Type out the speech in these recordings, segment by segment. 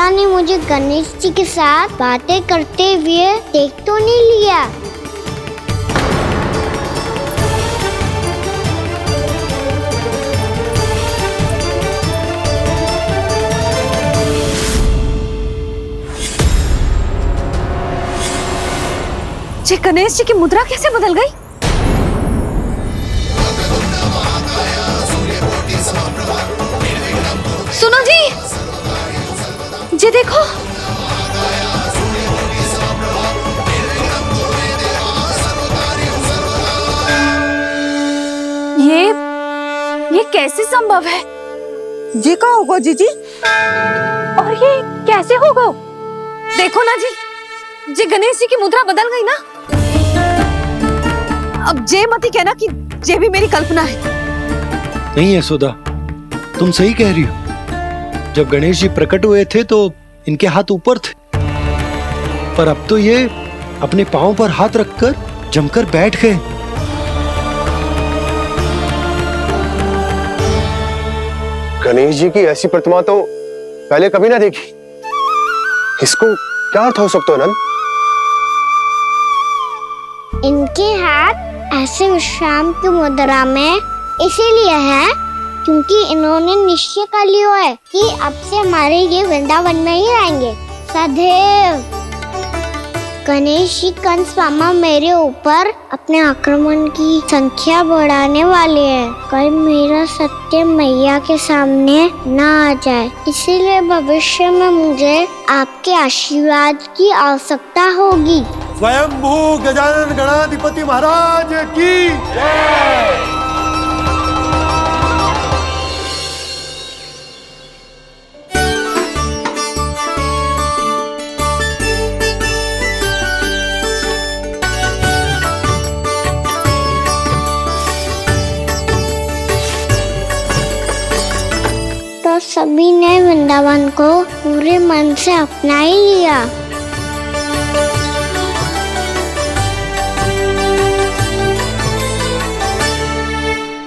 मैया ने मुझे गणेश जी के साथ बातें करते हुए देख तो नहीं लिया। ये गणेश जी की मुद्रा कैसे बदल गई? सुनो जी, ये देखो। ये कैसे संभव है? ये क्या होगा जीजी? और ये कैसे होगा? देखो ना जी, ये गणेश जी की मुद्रा बदल गई ना। अब जे मत ही कहना कि ये भी मेरी कल्पना है। नहीं यशोदा, तुम सही कह रही हो। जब गणेश जी प्रकट हुए थे तो इनके हाथ ऊपर थे, पर अब तो ये अपने पांव पर हाथ रखकर जमकर बैठ गए। गणेश जी की ऐसी प्रतिमा तो पहले कभी ना देखी। इसको क्या अर्थ हो सकता है नंद? इनके हाथ ऐसे विश्राम की मुद्रा में इसीलिए है क्योंकि इन्होंने निश्चय कर लिया है कि अब से हमारे ये वृंदावन में ही रहेंगे सदैव। गणेश जी कंस मामा मेरे ऊपर अपने आक्रमण की संख्या बढ़ाने वाले हैं। कल मेरा सत्य मैया के सामने ना आ जाए, इसीलिए भविष्य में मुझे आपके आशीर्वाद की आवश्यकता होगी। स्वयंभू गजानन गणाधिपति महाराज की जय। तो सभी ने वृंदावन को पूरे मन से अपना ही लिया।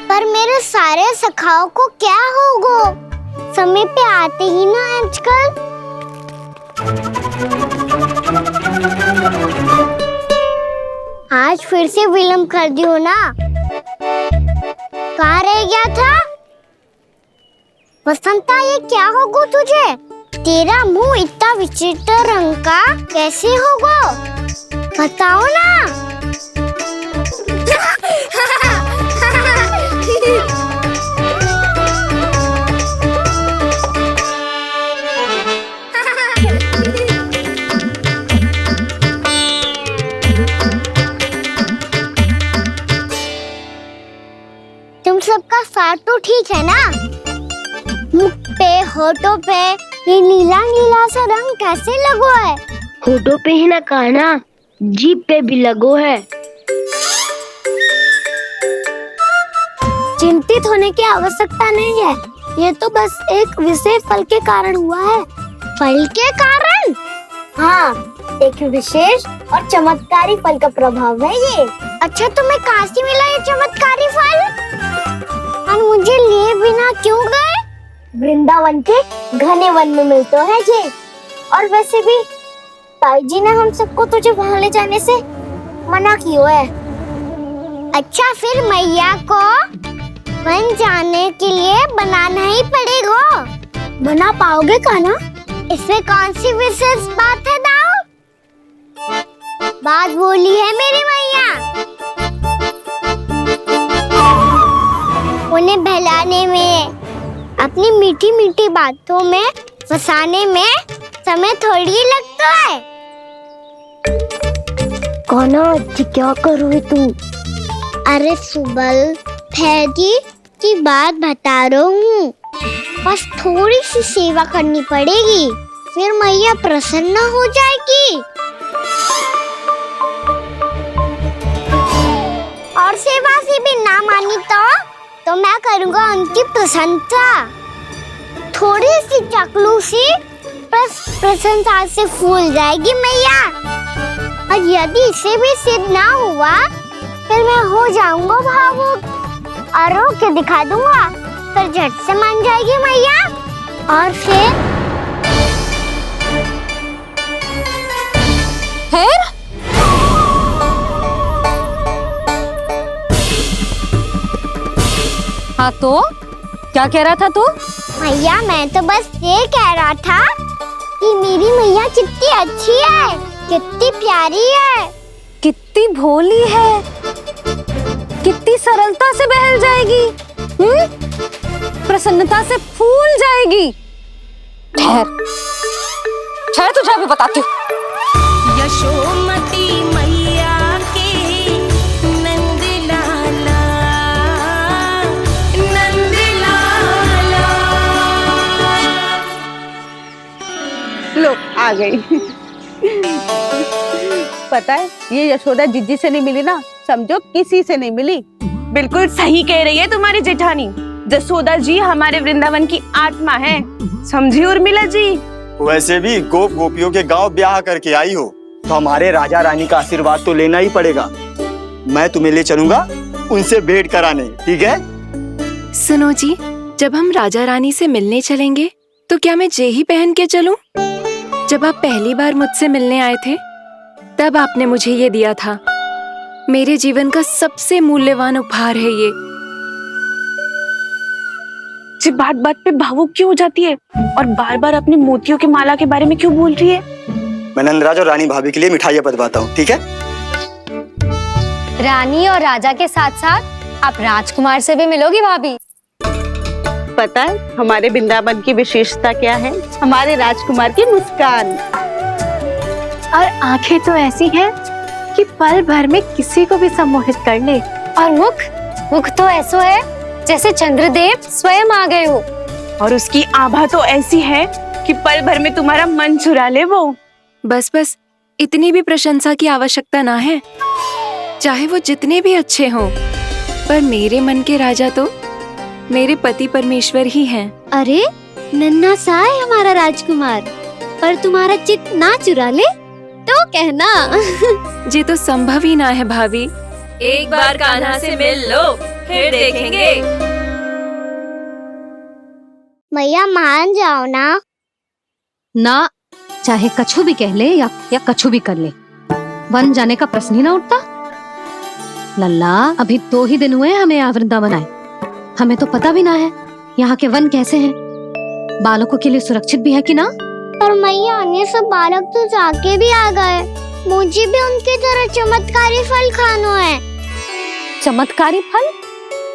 पर मेरे सारे सखाओं को क्या होगा? समय पे आते ही ना आजकल। आज फिर से विलंब कर दियो ना। कहाँ रह गया था? वसंता, ये क्या होगा तुझे? तेरा मुंह इतना विचित्र रंग का कैसे होगा? बताओ ना। तुम सबका साथ तो ठीक है ना? मुख पे, होठों पे ये नीला नीला सा रंग कैसे लगो है? होठों पे ही ना काना, जीभ पे भी लगो है। चिंतित होने की आवश्यकता नहीं है, ये तो बस एक विशेष फल के कारण हुआ है। फल के कारण? हाँ, एक विशेष और चमत्कारी फल का प्रभाव है ये। अच्छा, तुम्हें कहाँ से मिला ये चमत्कारी फल? और मुझे लिए बिना क्यों गए? वृंदावन के घने वन में मिलते है ये। और वैसे भी ताई जी ने हम सबको तुझे वहाँ ले जाने से मना किया है। अच्छा, फिर मैया को वन जाने के लिए बनाना ही पड़ेगा। बना पाओगे कान्हा? इसमें कौन सी विशेष बात है दाऊ? बात बोली है मेरी मैया। उन्हें बहलाने में, अपनी मीठी मीठी बातों में फंसाने में समय थोड़ी लगता है। कान्हा, क्या करोगे तुम? अरे सुबल, फैजी की बात बता रहा हूँ। बस थोड़ी सी सेवा करनी पड़ेगी, फिर मैया प्रसन्न हो जाएगी। और सेवा से भी ना मानी तो मैं करूँगा उनकी प्रशंसा। थोड़ी सी चकलूसी प्रशंसा से फूल जाएगी मैया। और यदि इसे भी सिद्ध ना हुआ, फिर मैं हो जाऊंगा भावुक और रो के दिखा दूंगा, फिर झट से मान जाएगी मैया। और फिर हाँ तो क्या कह रहा था तू? मैया मैं तो बस ये कह रहा था कि मेरी मैया कितनी अच्छी है, कितनी प्यारी है, कितनी भोली है, कितनी सरलता से बहल जाएगी, प्रसन्नता से फूल जाएगी। ठहर ठहर, तुझे भी बताती हूँ। यशोमती मैया के नंद लाला, नंद लाला। लो आ गई। पता है ये यशोदा जीजी से नहीं मिली ना, समझो किसी से नहीं मिली। बिल्कुल सही कह रही है तुम्हारी जेठानी। जसोदा जी हमारे वृंदावन की आत्मा है, समझी उर्मिला जी। वैसे भी गोप गोपियों के गांव ब्याह करके आई हो तो हमारे राजा रानी का आशीर्वाद तो लेना ही पड़ेगा। मैं तुम्हें ले चलूंगा उनसे भेंट कराने, ठीक है? सुनो जी, जब हम राजा रानी से मिलने चलेंगे तो क्या मैं जे ही पहन के चलूं? जब आप पहली बार मुझसे मिलने आए थे तब आपने मुझे ये दिया था। मेरे जीवन का सबसे मूल्यवान उपहार है ये। जी बात बात पे भावुक क्यों हो जाती है और बार बार अपनी मोतियों की माला के बारे में क्यों बोल रही है? मैं नंदराज और रानी भाभी के लिए मिठाइयाँ बंटवाता हूँ, ठीक है? रानी और राजा के साथ साथ आप राजकुमार से भी मिलोगी भाभी। पता है हमारे वृंदावन की विशेषता क्या है? हमारे राजकुमार की मुस्कान। और आंखें तो ऐसी हैं कि पल भर में किसी को भी सम्मोहित कर ले। और मुख तो ऐसा है जैसे चंद्रदेव स्वयं आ गए हो। और उसकी आभा तो ऐसी है कि पल भर में तुम्हारा मन चुरा ले वो। बस बस, इतनी भी प्रशंसा की आवश्यकता ना है। चाहे वो जितने भी अच्छे हों, पर मेरे मन के राजा तो मेरे पति परमेश्वर ही हैं। अरे नन्हा सा है हमारा राजकुमार, पर तुम्हारा चित्त ना चुरा ले तो कहना। ये तो संभव ही ना है भाभी। एक बार कान्हा से मिल लो, फिर देखेंगे। मैया मान जाओ ना। ना, चाहे कछु भी कह ले या कछु भी कर ले, वन जाने का प्रश्न ही ना उठता। लल्ला, अभी 2 ही दिन हुए हमें यहाँ वृंदावन आए। हमें तो पता भी ना है यहाँ के वन कैसे हैं, बालकों के लिए सुरक्षित भी है कि ना। पर मैया अन्य सब बालक तो जाके भी आ गए, मुझे भी उनकी तरह चमत्कारी फल खाना है। चमत्कारी फल?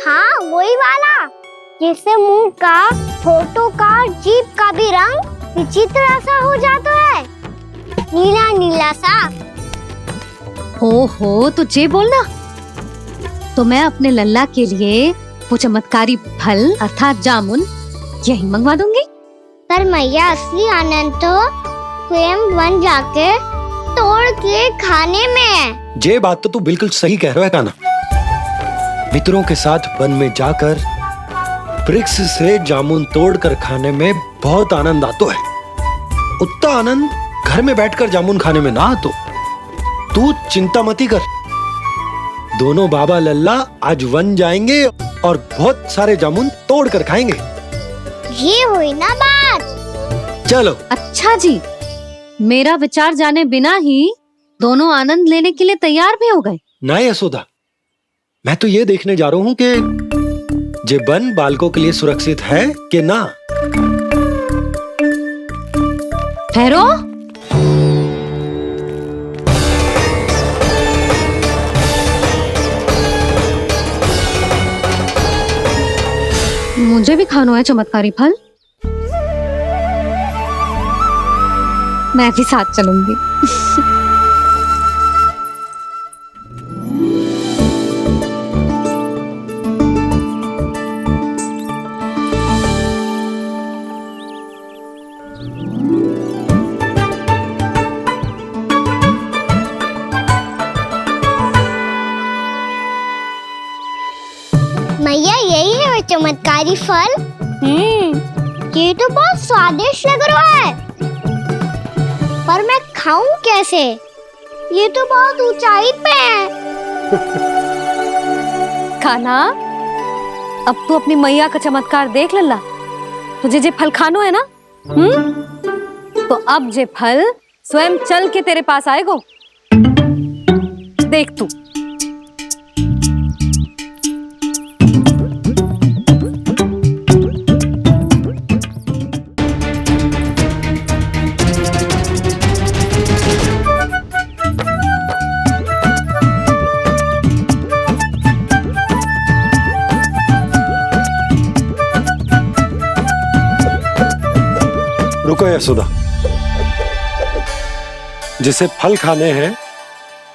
हाँ वही वाला, जैसे मुंह का, होठों का, जीभ का भी रंग विचित्र सा हो जाता है, नीला नीला सा। हो तो जे बोलना। तो मैं अपने लल्ला के लिए वो चमत्कारी फल अर्थात जामुन यही मंगवा दूंगी। पर मैया असली आनंद तो स्वयं वन जाके तोड़ के खाने में है। ये बात तो तू बिल्कुल सही कह रहा है कान्हा। मित्रों के साथ वन में जाकर वृक्ष से जामुन तोड़कर खाने में बहुत आनंद आता है। उतना आनंद घर में बैठकर जामुन खाने में ना आतो। तू चिंता मती कर, दोनों बाबा लल्ला आज वन जाएंगे और बहुत सारे जामुन तोड़कर खाएंगे। ये हुई ना बात। चलो। अच्छा जी, मेरा विचार जाने बिना ही दोनों आनंद लेने के लिए तैयार भी हो गए। ना यशोदा, मैं तो ये देखने जा रहा हूँ कि जे वन बालकों के लिए सुरक्षित है कि ना। ठहरो, मुझे भी खाना है चमत्कारी फल। मैं भी साथ चलूंगी। मैया यही है वो चमत्कारी फल। ये तो बहुत स्वादिष्ट लग रहा है, पर मैं खाऊं कैसे? ये तो बहुत ऊंचाई पे है। खाना, अब तू अपनी मैया का चमत्कार देख लल्ला। तुझे जे फल खानो है ना, तो अब जे फल स्वयं चल के तेरे पास आएगो। देख तू। रुको यशोदा, जिसे फल खाने हैं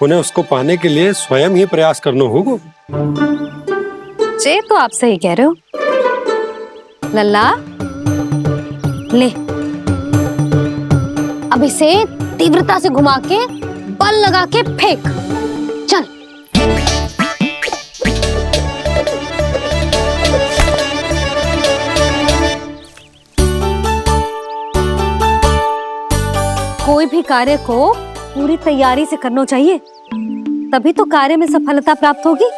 उन्हें उसको पाने के लिए स्वयं ही प्रयास करना होगा। जे तो आप सही कह रहे हो। लल्ला ले, अब इसे तीव्रता से घुमा के बल लगा के फेंक। चल। कोई भी कार्य को पूरी तैयारी से करना चाहिए, तभी तो कार्य में सफलता प्राप्त होगी।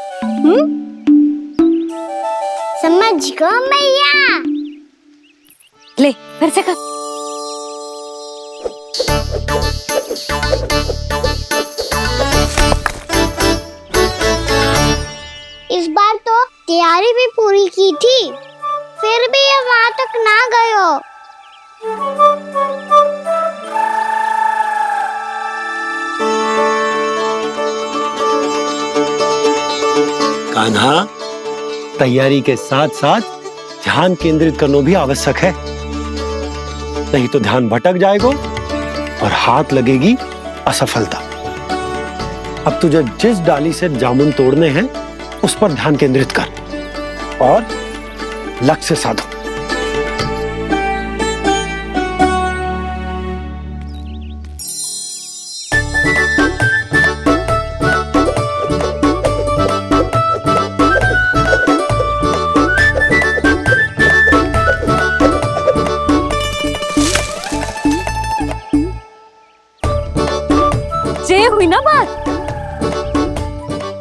समझ गो मैया। ले फिर से कर। इस बार तो तैयारी भी पूरी की थी, फिर भी ये वहां तक ना गए हो। कान्हा, तैयारी के साथ साथ ध्यान केंद्रित करना भी आवश्यक है, नहीं तो ध्यान भटक जाएगा और हाथ लगेगी असफलता। अब तुझे जिस डाली से जामुन तोड़ने हैं उस पर ध्यान केंद्रित कर और लक्ष्य साधो। ये हुई ना बात।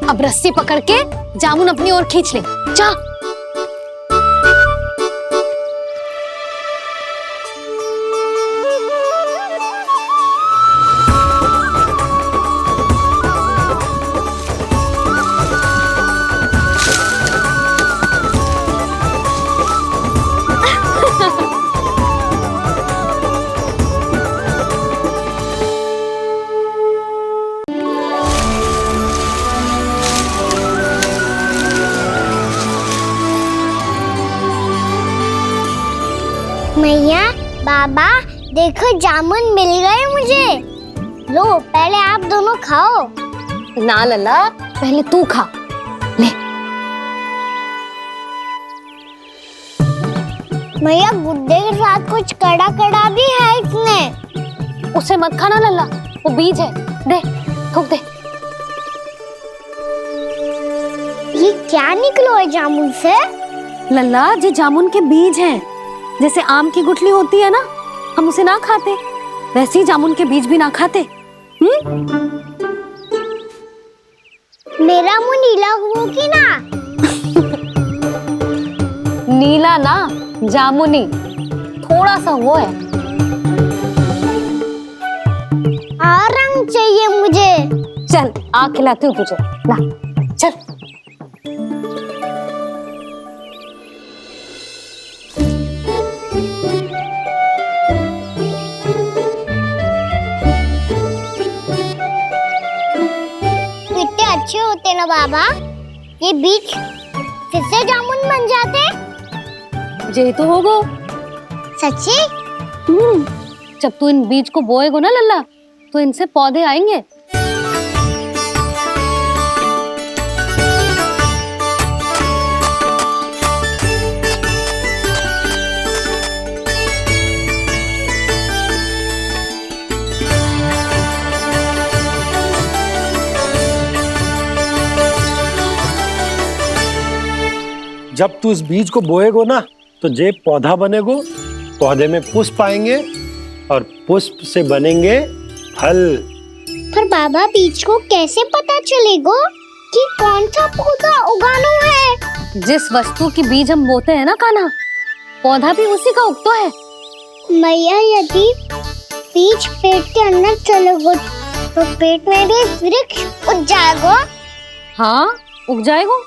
अब रस्सी पकड़ के जामुन अपनी ओर खींच ले। जा। मैया, बाबा, देखो जामुन मिल गए मुझे। लो, पहले आप दोनों खाओ। ना लल्ला, पहले तू खा। ले। मैया, गुड्डे के साथ कुछ कड़ा कड़ा भी है इसमें। उसे मत खाना लल्ला, वो बीज है। दे, थूक दे। ये क्या निकलो है जामुन से? लल्ला, ये जामुन के बीज हैं। जैसे आम की गुठली होती है ना, हम उसे ना खाते, वैसे ही जामुन के बीज भी ना खाते। मेरा मुंह नीला हुआ कि ना? नीला ना, जामुनी। थोड़ा सा वो है। और रंग चाहिए मुझे। चल, आ खिलाती हूँ तुझे। ला, चल। अच्छे होते ना बाबा, ये बीज फिर से जामुन बन जाते। ये तो होगा। सच्ची? जब तू इन बीज को बोएगा ना लल्ला, तो इनसे पौधे आएंगे। जब तू इस बीज को बोएगो ना, तो जे पौधा बनेगो, पौधे में पुष्प आएंगे और पुष्प से बनेंगे फल। पर बाबा, बीज को कैसे पता चलेगा कि कौन सा पौधा उगाना है? जिस वस्तु की बीज हम बोते हैं ना कान्हा, पौधा भी उसी का उगता है। मैया, यदि बीज पेट के अंदर चलेगा तो पेट में भी वृक्ष उग जाएगा। हाँ, उग जाएगा।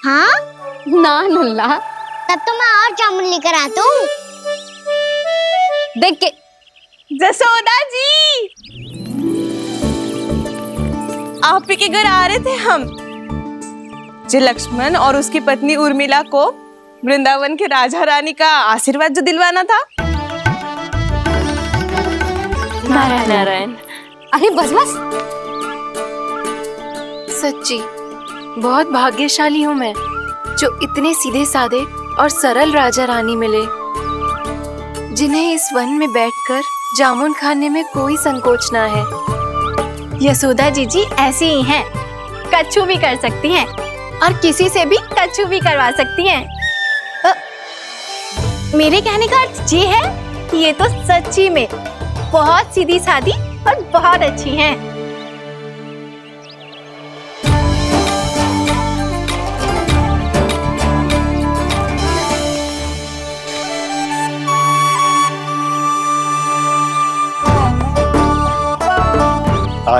हाँ ना लल्ला, तब तो मैं और जामुन लेकर आता हूँ। देख के। जसोदा जी, आप ही के घर आ रहे थे हम। जो लक्ष्मण और उसकी पत्नी उर्मिला को वृंदावन के राजा रानी का आशीर्वाद जो दिलवाना था। नारायण नारायण। अरे बस बस। सच्ची बहुत भाग्यशाली हूँ मैं, जो इतने सीधे साधे और सरल राजा रानी मिले, जिन्हें इस वन में बैठकर जामुन खाने में कोई संकोच ना है। यशोदा जीजी ऐसी ही हैं, कच्छू भी कर सकती हैं और किसी से भी कच्छू भी करवा सकती हैं। मेरे कहने का अर्थ ये है, ये तो सच्ची में बहुत सीधी सादी और बहुत अच्छी हैं।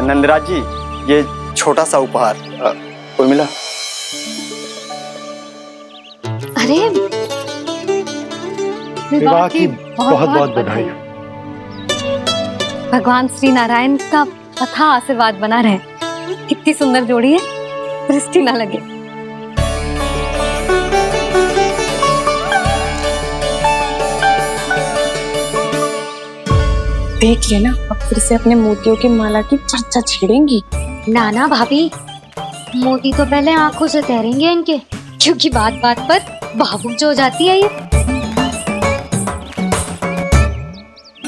नंदराज जी, ये छोटा सा उपहार। उर्मिला। अरे विवाह की बहुत बहुत बधाई। भगवान श्री नारायण का अथाह आशीर्वाद बना रहे। कितनी सुंदर जोड़ी है, दृष्टि ना लगे। देख लेना, अब फिर से अपने मोतियों की माला की चर्चा छेड़ेंगी। नाना भाभी, मोती तो पहले आंखों से तैरेंगे इनके, क्योंकि बात बात पर भावुक जो हो जाती है ये।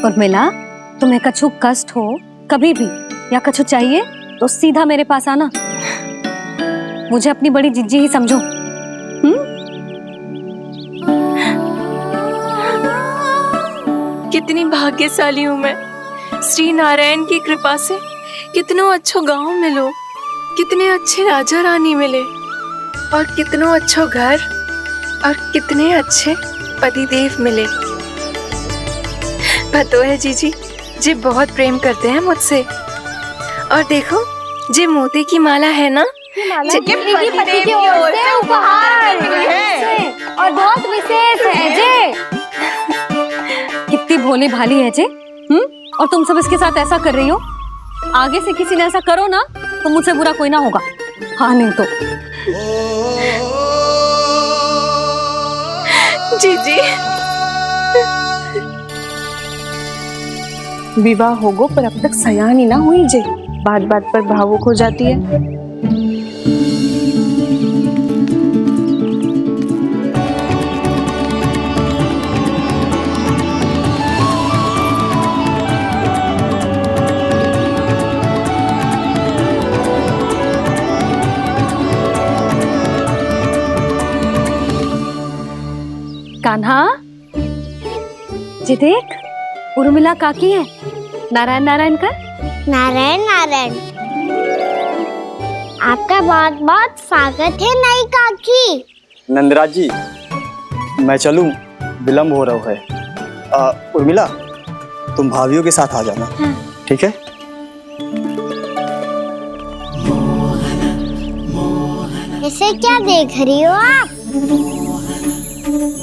उर्मिला, तुम्हें कछु कष्ट हो कभी भी या कछु चाहिए तो सीधा मेरे पास आना। मुझे अपनी बड़ी जिज्जी ही समझो। कितनी भाग्यशाली हूँ मैं, श्री नारायण की कृपा से कितनों अच्छो गांव मिलो, कितने अच्छे राजा रानी मिले, और कितनों अच्छो घर और कितने अच्छे पतिदेव मिले। पतो है जीजी, जी बहुत प्रेम करते हैं मुझसे। और देखो, जे मोती की माला है ना, पति की ओर से उपहार है और बहुत विशेष है जे। कितनी भोली भाली है जे। और तुम सब इसके साथ ऐसा कर रही हो। आगे से किसी ने ऐसा करो ना तो मुझसे बुरा कोई ना होगा। हाँ नहीं तो। जीजी, विवाह होगो पर अब तक सयान ही ना हुई जे, बात बात पर भावुक हो जाती है। कान्हा, जी देख, उर्मिला काकी है। नारायण नारायण कर। नारायण नारायण। आपका बहुत बहुत स्वागत है नई काकी। नंदराज जी, मैं चलूं, विलंब हो रहा है। उर्मिला, तुम भाभियों के साथ आ जाना। हाँ। ठीक है। इसे क्या देख रही हो आप?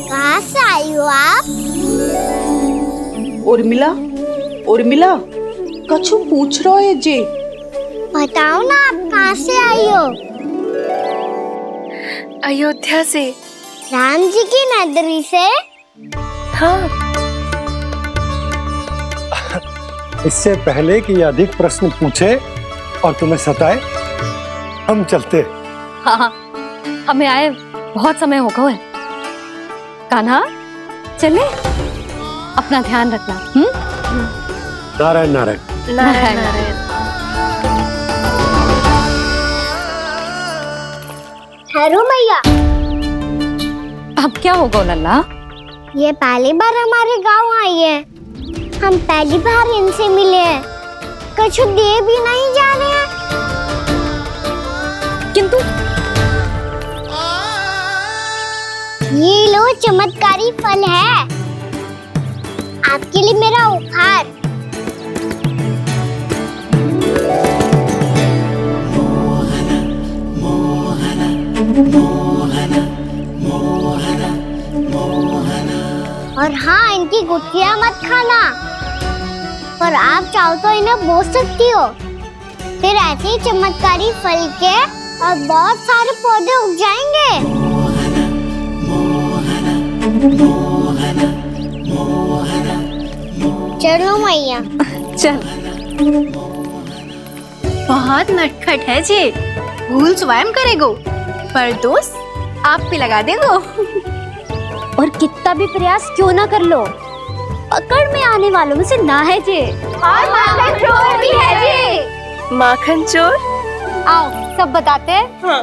कहाँ से आई हो आप? उर्मिला, उर्मिला, कछु पूछ रहा है जे। बताओ ना, आप कहाँ से आई हो? अयोध्या से। राम जी की नगरी से? हाँ। इससे पहले कि अधिक प्रश्न पूछे और तुम्हें सताए, हम चलते। हाँ, हमें आए बहुत समय हो गया है। कान्हा, चले, अपना ध्यान रखना। नारायण नारायण। नारायण नारायण। ठहरो मैया। अब क्या होगा लल्ला? ये पहली बार हमारे गांव आई है, हम पहली बार इनसे मिले हैं, कुछ दे भी नहीं जा रहे हैं। किंतु ये लो, चमत्कारी फल है आपके लिए, मेरा उपहार। और हाँ, इनकी गुठलियां मत खाना, पर आप चाहो तो इन्हें बोस सकती हो, फिर ऐसे ही चमत्कारी फल के और बहुत सारे पौधे उग जाएंगे। चलो मैया। चल। बहुत नटखट है जे, भूल स्वयं करेगो पर दोस्त आप पे लगा देगो। और कितना भी प्रयास क्यों ना कर लो, पकड़ में आने वालों में से ना है जे। और माखन चोर भी है जे। माखन चोर? आओ सब बताते हैं। हाँ।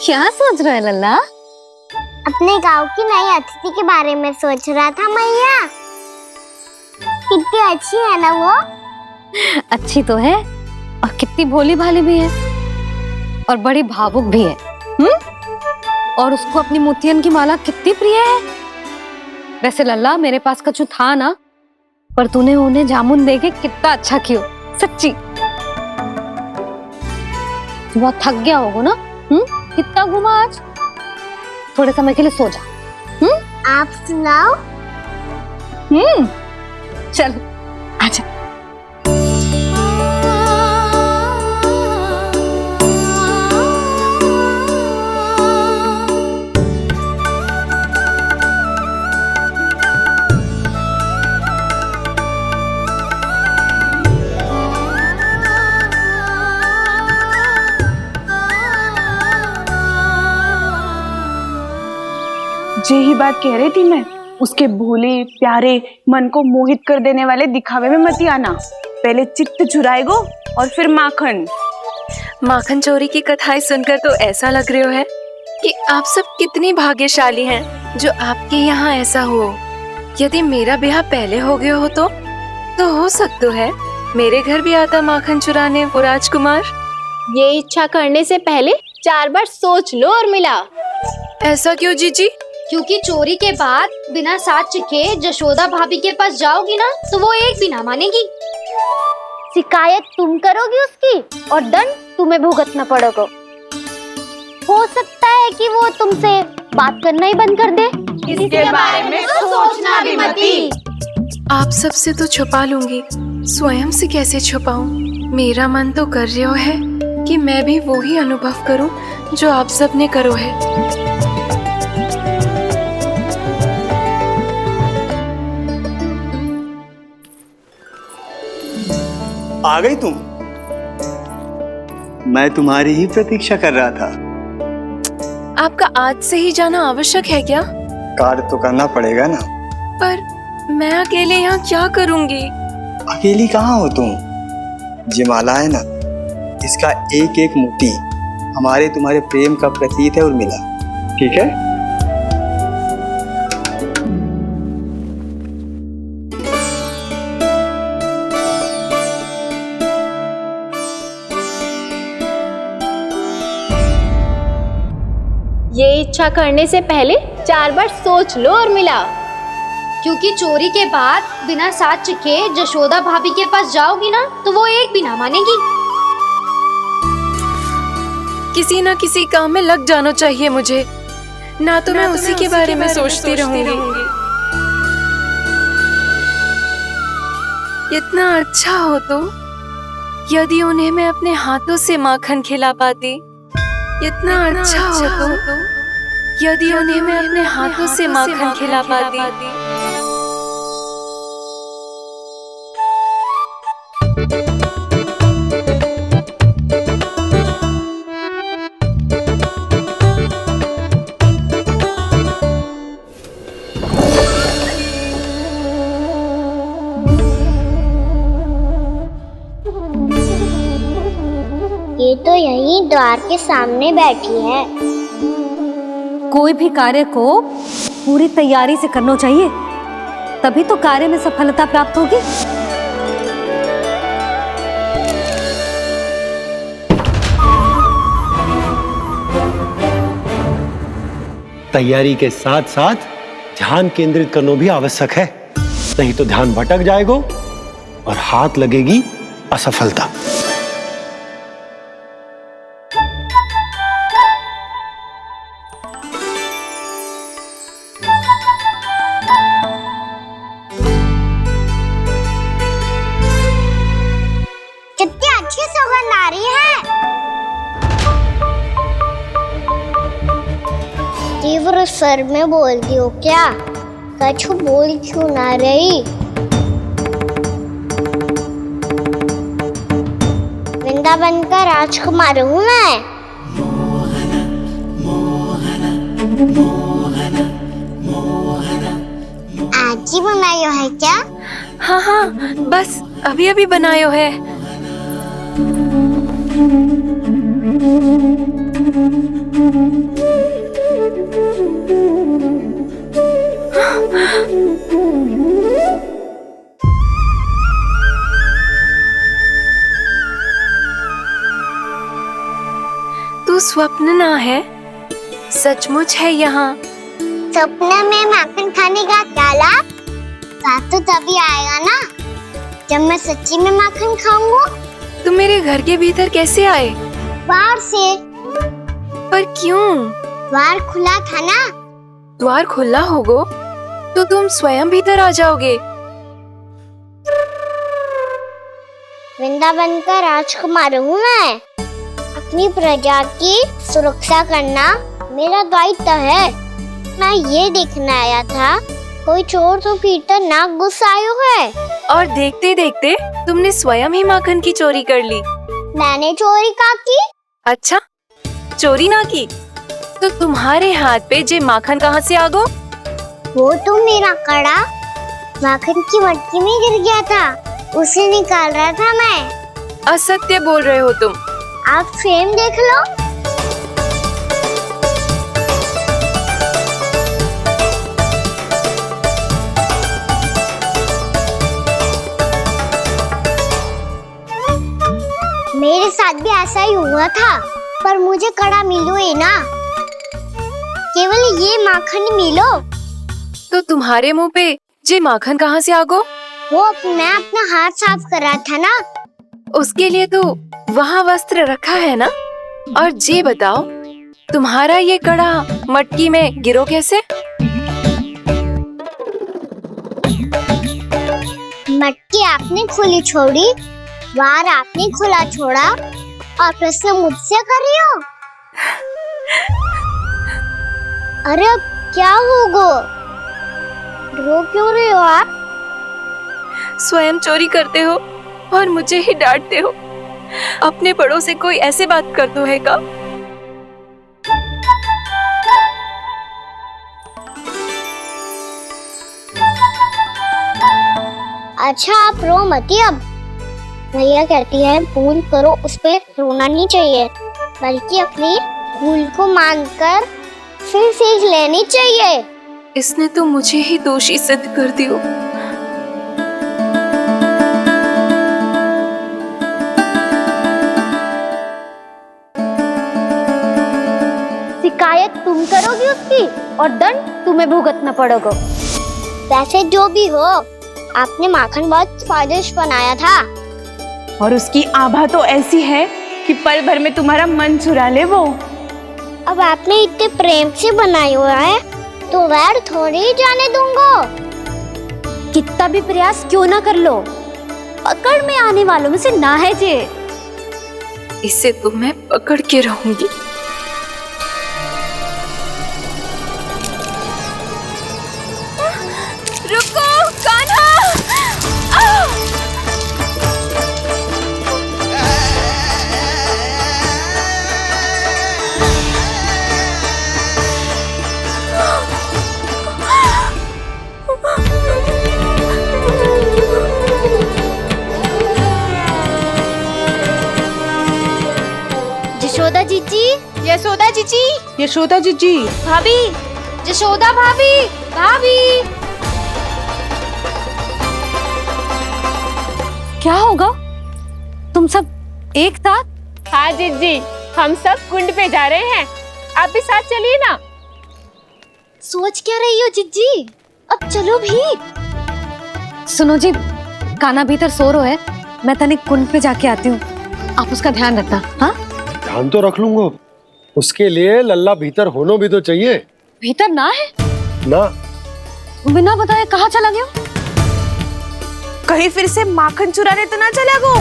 क्या सोच रहा है लल्ला? अपने गांव की नई अतिथि के बारे में सोच रहा था मैया। कितनी अच्छी है ना वो। अच्छी तो है और कितनी भोली भाली भी है और बड़ी भावुक भी है। और उसको अपनी मोतियन की माला कितनी प्रिय है। वैसे लल्ला मेरे पास कछु था ना, पर तूने उन्हें जामुन देके कितना अच्छा किया, सच्ची। बहुत थक गया होगा ना? कितना घूमा आज? थोड़े समय के लिए सो जा। आप सुनाओ। चल आजा। यही बात कह रही थी मैं, उसके भोले प्यारे मन को मोहित कर देने वाले दिखावे में मत आना। पहले चित्त चुराएगो और फिर माखन। माखन चोरी की कथाएं सुनकर तो ऐसा लग रहा है कि आप सब कितनी भाग्यशाली हैं जो आपके यहाँ ऐसा हो। यदि मेरा ब्याह पहले हो गया हो तो हो सकता है मेरे घर भी आता माखन चुराने वो राजकुमार। ये इच्छा करने से पहले 4 बार सोच लो और मिला। ऐसा क्यों जीजी? क्योंकि चोरी के बाद बिना साक्ष्य के जशोदा भाभी के पास जाओगी ना तो वो एक भी ना मानेगी। शिकायत तुम करोगी उसकी और दंड तुम्हें भुगतना पड़ेगा। हो सकता है कि वो तुमसे बात करना ही बंद कर दे। इसके बारे में तो सोचना भी मती। आप सबसे तो छुपा लूंगी, स्वयं से कैसे छुपाऊं? मेरा मन तो कर रहा है कि मैं भी वो ही अनुभव करूं जो आप सब ने करो है। आ गई तुम? मैं तुम्हारी ही प्रतीक्षा कर रहा था। आपका आज से ही जाना आवश्यक है क्या? कार्य तो करना पड़ेगा ना। पर मैं अकेले यहाँ क्या करूँगी? अकेली कहाँ हो तुम? ये माला है ना, इसका एक एक मोती हमारे तुम्हारे प्रेम का प्रतीक है उर्मिला, ठीक है? ये इच्छा करने से पहले 4 बार सोच लो और मिला। क्योंकि चोरी के बाद बिना साक्ष्य के जशोदा भाभी के पास जाओगी ना तो वो एक भी ना मानेगी। किसी ना किसी काम में लग जाना चाहिए मुझे, ना तो मैं उसी के बारे में सोचती रहूंगी। इतना अच्छा हो तो यदि उन्हें मैं अपने हाथों से माखन खिला पाती। इतना अच्छा हो तो यदि उन्हें मैं अपने हाथों से माखन खिला पाती। ये तो यहीं द्वार के सामने बैठी है। कोई भी कार्य को पूरी तैयारी से करना चाहिए, तभी तो कार्य में सफलता प्राप्त होगी। तैयारी के साथ साथ ध्यान केंद्रित करना भी आवश्यक है, नहीं तो ध्यान भटक जाएगा और हाथ लगेगी असफलता। कितनी अच्छी सौगंध आ रही है। तीव्र स्वर में बोलती हो क्या? कछु बोल क्यों ना रही? वृंदावन का राजकुमार हूँ मैं। आज ही बनायो है क्या? हाँ हाँ, बस अभी अभी बनायो है। तू स्वप्न ना है, सचमुच है यहाँ। सपने में माखन खाने का क्या लाभ? बात तो तभी आएगा ना जब मैं सच्ची में माखन खाऊंगा। तुम मेरे घर के भीतर कैसे आए? बाहर से। पर क्यों? द्वार खुला था ना। द्वार खुला होगा तो तुम स्वयं भीतर आ जाओगे। वृंदावन का राजकुमार हूँ मैं। अपनी प्रजा की सुरक्षा करना मेरा दायित्व है। मैं ये देखने आया था कोई चोर तो कीर्तन ना घुस आयो है। और देखते देखते तुमने स्वयं ही माखन की चोरी कर ली। मैंने चोरी का की? अच्छा, चोरी ना की तो तुम्हारे हाथ पे जे माखन कहाँ से आ गो? वो तो मेरा कड़ा माखन की मटकी में गिर गया था, उसे निकाल रहा था मैं। असत्य बोल रहे हो तुम। आप स्वयं देख लो। मेरे साथ भी ऐसा ही हुआ था, पर मुझे कड़ा मिलो ही ना, केवल ये माखन मिलो। तो तुम्हारे मुंह पे जे माखन कहाँ से आ गो? वो मैं अपना हाथ साफ कर रहा था ना। उसके लिए तो वहाँ वस्त्र रखा है ना। और जे बताओ, तुम्हारा ये कड़ा मटकी में गिरो कैसे? मटकी आपने खुली छोड़ी, द्वार आपने खुला छोड़ा, और प्रश्न मुझसे कर रही हो? अरे अब क्या होगा? रो क्यों रहे हो आप? स्वयं चोरी करते हो और मुझे ही डांटते हो। अपने बड़ों से कोई ऐसे बात कर दो है का? अच्छा आप रो मती। अब भैया कहती है भूल करो, उस पे रोना नहीं चाहिए, बल्कि अपनी भूल को मानकर फिर सीख लेनी चाहिए। इसने तो मुझे ही दोषी सिद्ध कर दियो। शिकायत तुम करोगी उसकी और दंड तुम्हें भुगतना पड़ेगा। वैसे जो भी हो, आपने माखन बहुत स्वादिष्ट बनाया था। और उसकी आभा तो ऐसी है कि पल भर में तुम्हारा मन चुरा ले वो। अब आपने इतने प्रेम से बनाया हुआ है तो वैर थोड़ी ही जाने दूंगा। कितना भी प्रयास क्यों ना कर लो, पकड़ में आने वालों में से ना है जे। इसे तो मैं पकड़ के रहूंगी। रुको कान्हा! यशोदा जीजी, यशोदा जीजी, यशोदा जीजी, भाभी, यशोदा भाभी, भाभी। क्या होगा? तुम सब एक साथ? हाँ जीजी, हम सब कुंड पे जा रहे हैं, आप भी साथ चलिए ना। सोच क्या रही हो जीजी? अब चलो भी। सुनो जी, कान्हा भीतर सो रहा है, मैं तनिक कुंड पे जाके आती हूँ, आप उसका ध्यान रखना। हाँ, ध्यान तो रख लूंगा, उसके लिए लल्ला भीतर होना भी तो चाहिए। भीतर ना है ना? बिना बताए कहाँ चला गया? कहीं फिर से माखन चुराने तो ना चला गो।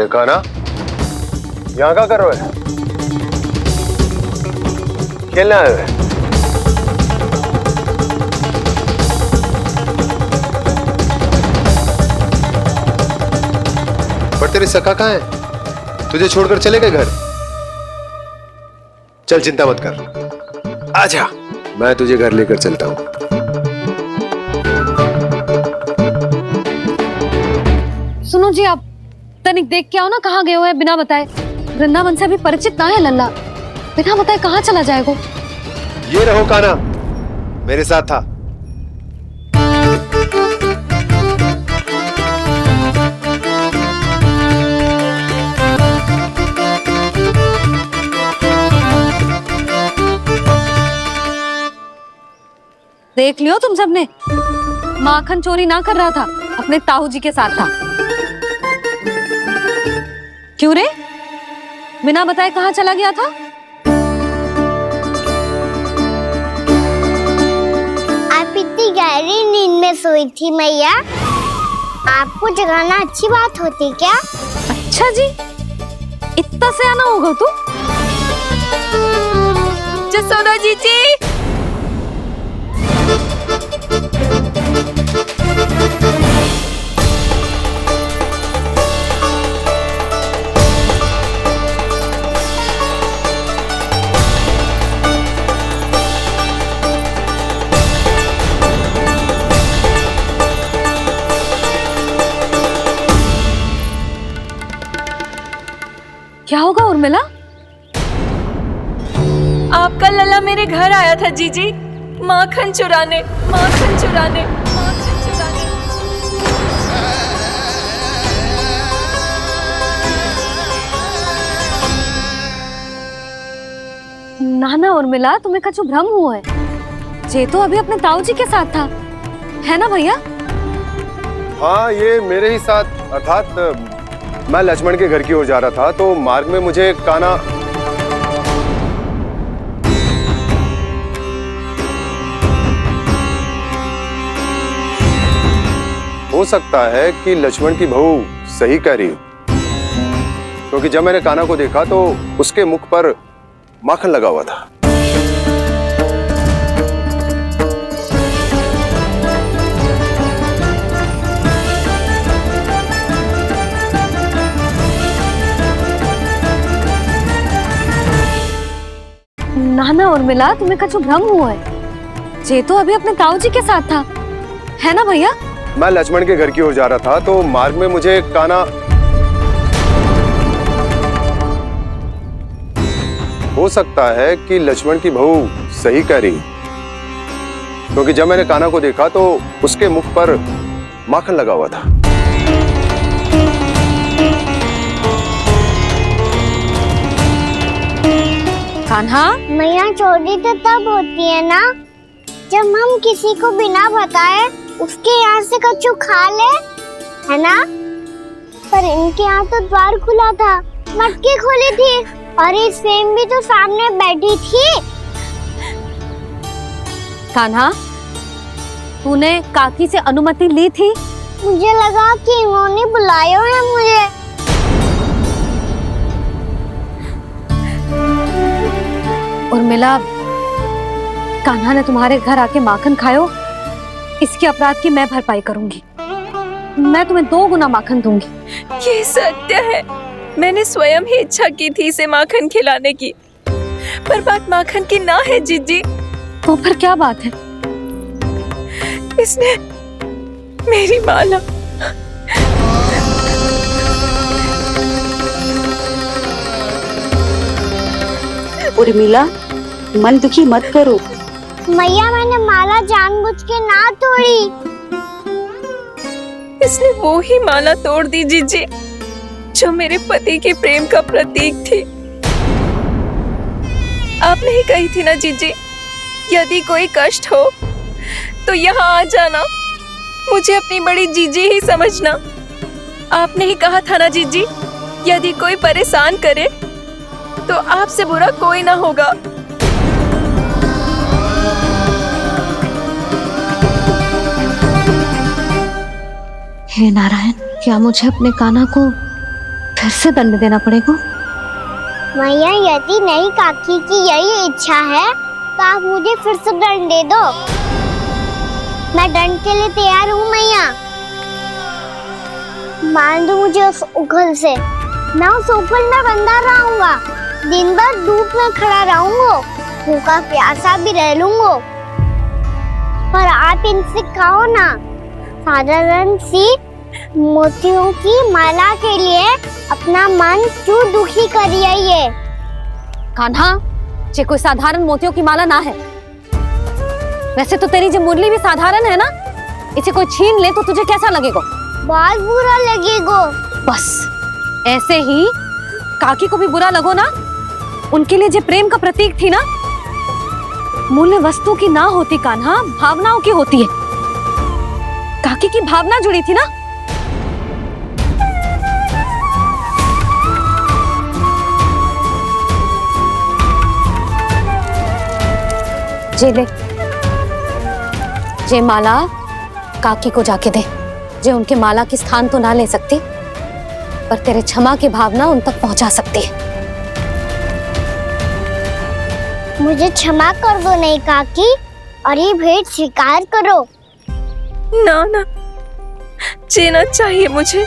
अरे काना, यहाँ क्या कर रहे हो? खेलने आए हुए? पर तेरे सखा कहाँ है? तुझे छोड़कर चले गए घर? चल चिंता मत कर, आजा, मैं तुझे घर लेकर चलता हूँ। सुनो जी, आप तनिक देख के आओ ना कहाँ गए हुए हैं बिना बताए। वृंदावन से अभी परिचित ना है लल्ला, बिना बताए कहाँ चला जाएगा। ये रहो काना, मेरे साथ था। देख लियो तुम सबने, माखन चोरी ना कर रहा था, अपने ताऊ जी के साथ था। क्यों रे, बिना बताए कहाँ चला गया था? आप इतनी गहरी नींद में सोई थी मैया, आपको जगाना अच्छी बात होती क्या? अच्छा जी, इतना सयाना होगा तू। जसोदा जीजी, क्या होगा उर्मिला? आपका लल्ला मेरे घर आया था जीजी, माखन चुराने, माखन चुराने, माखन चुराने। ना ना उर्मिला, तुम्हें कछु भ्रम हुआ है। जे तो अभी अपने ताऊ जी के साथ था, है ना भैया? हाँ, ये मेरे ही साथ, अर्थात मैं लक्ष्मण के घर की ओर जा रहा था, तो मार्ग में मुझे काना हो सकता है कि लक्ष्मण की बहू सही कह रही हो, क्योंकि जब मैंने काना को देखा तो उसके मुख पर माखन लगा हुआ था। ना ना उर्मिला, तुम्हें कछु भ्रम हुआ है। जे तो अभी अपने ताऊ जी के साथ था, है ना भैया? मैं लक्ष्मण के घर की ओर जा रहा था, तो मार्ग में मुझे काना हो सकता है कि लक्ष्मण की बहू सही कह रही, क्योंकि जब मैंने काना को देखा तो उसके मुख पर माखन लगा हुआ था। कान्हा, मैया चोरी तो तब होती है ना जब हम किसी को बिना बताए उसके यहाँ से कछु खा ले, है ना? पर इनके यहाँ तो द्वार खुला था, मटकी खोली थी और ये सेम भी तो सामने बैठी थी। कान्हा, तूने काकी से अनुमति ली थी? मुझे लगा कि इन्होंने बुलाया है मुझे। उर्मिला, कान्हा ने तुम्हारे घर आके माखन खायो, इसके अपराध की मैं भरपाई करूंगी। मैं तुम्हें 2 गुना माखन दूंगी। ये सत्य है, मैंने स्वयं ही इच्छा की थी इसे माखन खिलाने की, पर बात माखन की ना है जीजी। तो फिर क्या बात है? इसने मेरी माला उर्मिला, मन दुखी मत करो। मैया, मैंने माला जानबूझ के ना तोड़ी। इसने वो ही माला तोड़ दी जीजी, जो मेरे पति के प्रेम का प्रतीक थी। आपने ही कही थी ना जीजी, यदि कोई कष्ट हो तो यहाँ आ जाना, मुझे अपनी बड़ी जीजी ही समझना। आपने ही कहा था ना जीजी, यदि कोई परेशान करे तो आपसे बुरा कोई ना होगा। हे नारायण, क्या मुझे अपने कान्हा को फिर से दंड देना पड़ेगा। मैया यदि नहीं काकी की यही इच्छा है तो आप मुझे फिर से दंड दे दो। मैं दंड के लिए तैयार हूँ मैया। मान दो मुझे उस उखल से, मैं उस उखल में बंधा रहूंगा, दिन भर धूप में खड़ा रहूंगा, भूखा प्यासा भी रह लूंगा। पर आप इनसे कहो ना, साधारण सी मोतियों की माला के लिए अपना मन क्यों दुखी करिए ये? कान्हा, ये कोई साधारण मोतियों की माला ना है। वैसे तो तेरी जो मुरली भी साधारण है ना, इसे कोई छीन ले तो तुझे कैसा लगेगा? बहुत बुरा लगेगा। बस ऐसे ही काकी को भी बुरा लगो ना। उनके लिए जो प्रेम का प्रतीक थी ना, मूल्य वस्तु की ना होती कान्हा, भावनाओं की होती है। काकी की भावना जुड़ी थी ना। जे ले, जे माला काकी को जाके दे। जे उनके माला की स्थान तो ना ले सकती, पर तेरे क्षमा की भावना उन तक पहुंचा सकती है। मुझे क्षमा कर दो नहीं काकी, और ये भेंट स्वीकार करो। ना ना, जीना चाहिए मुझे।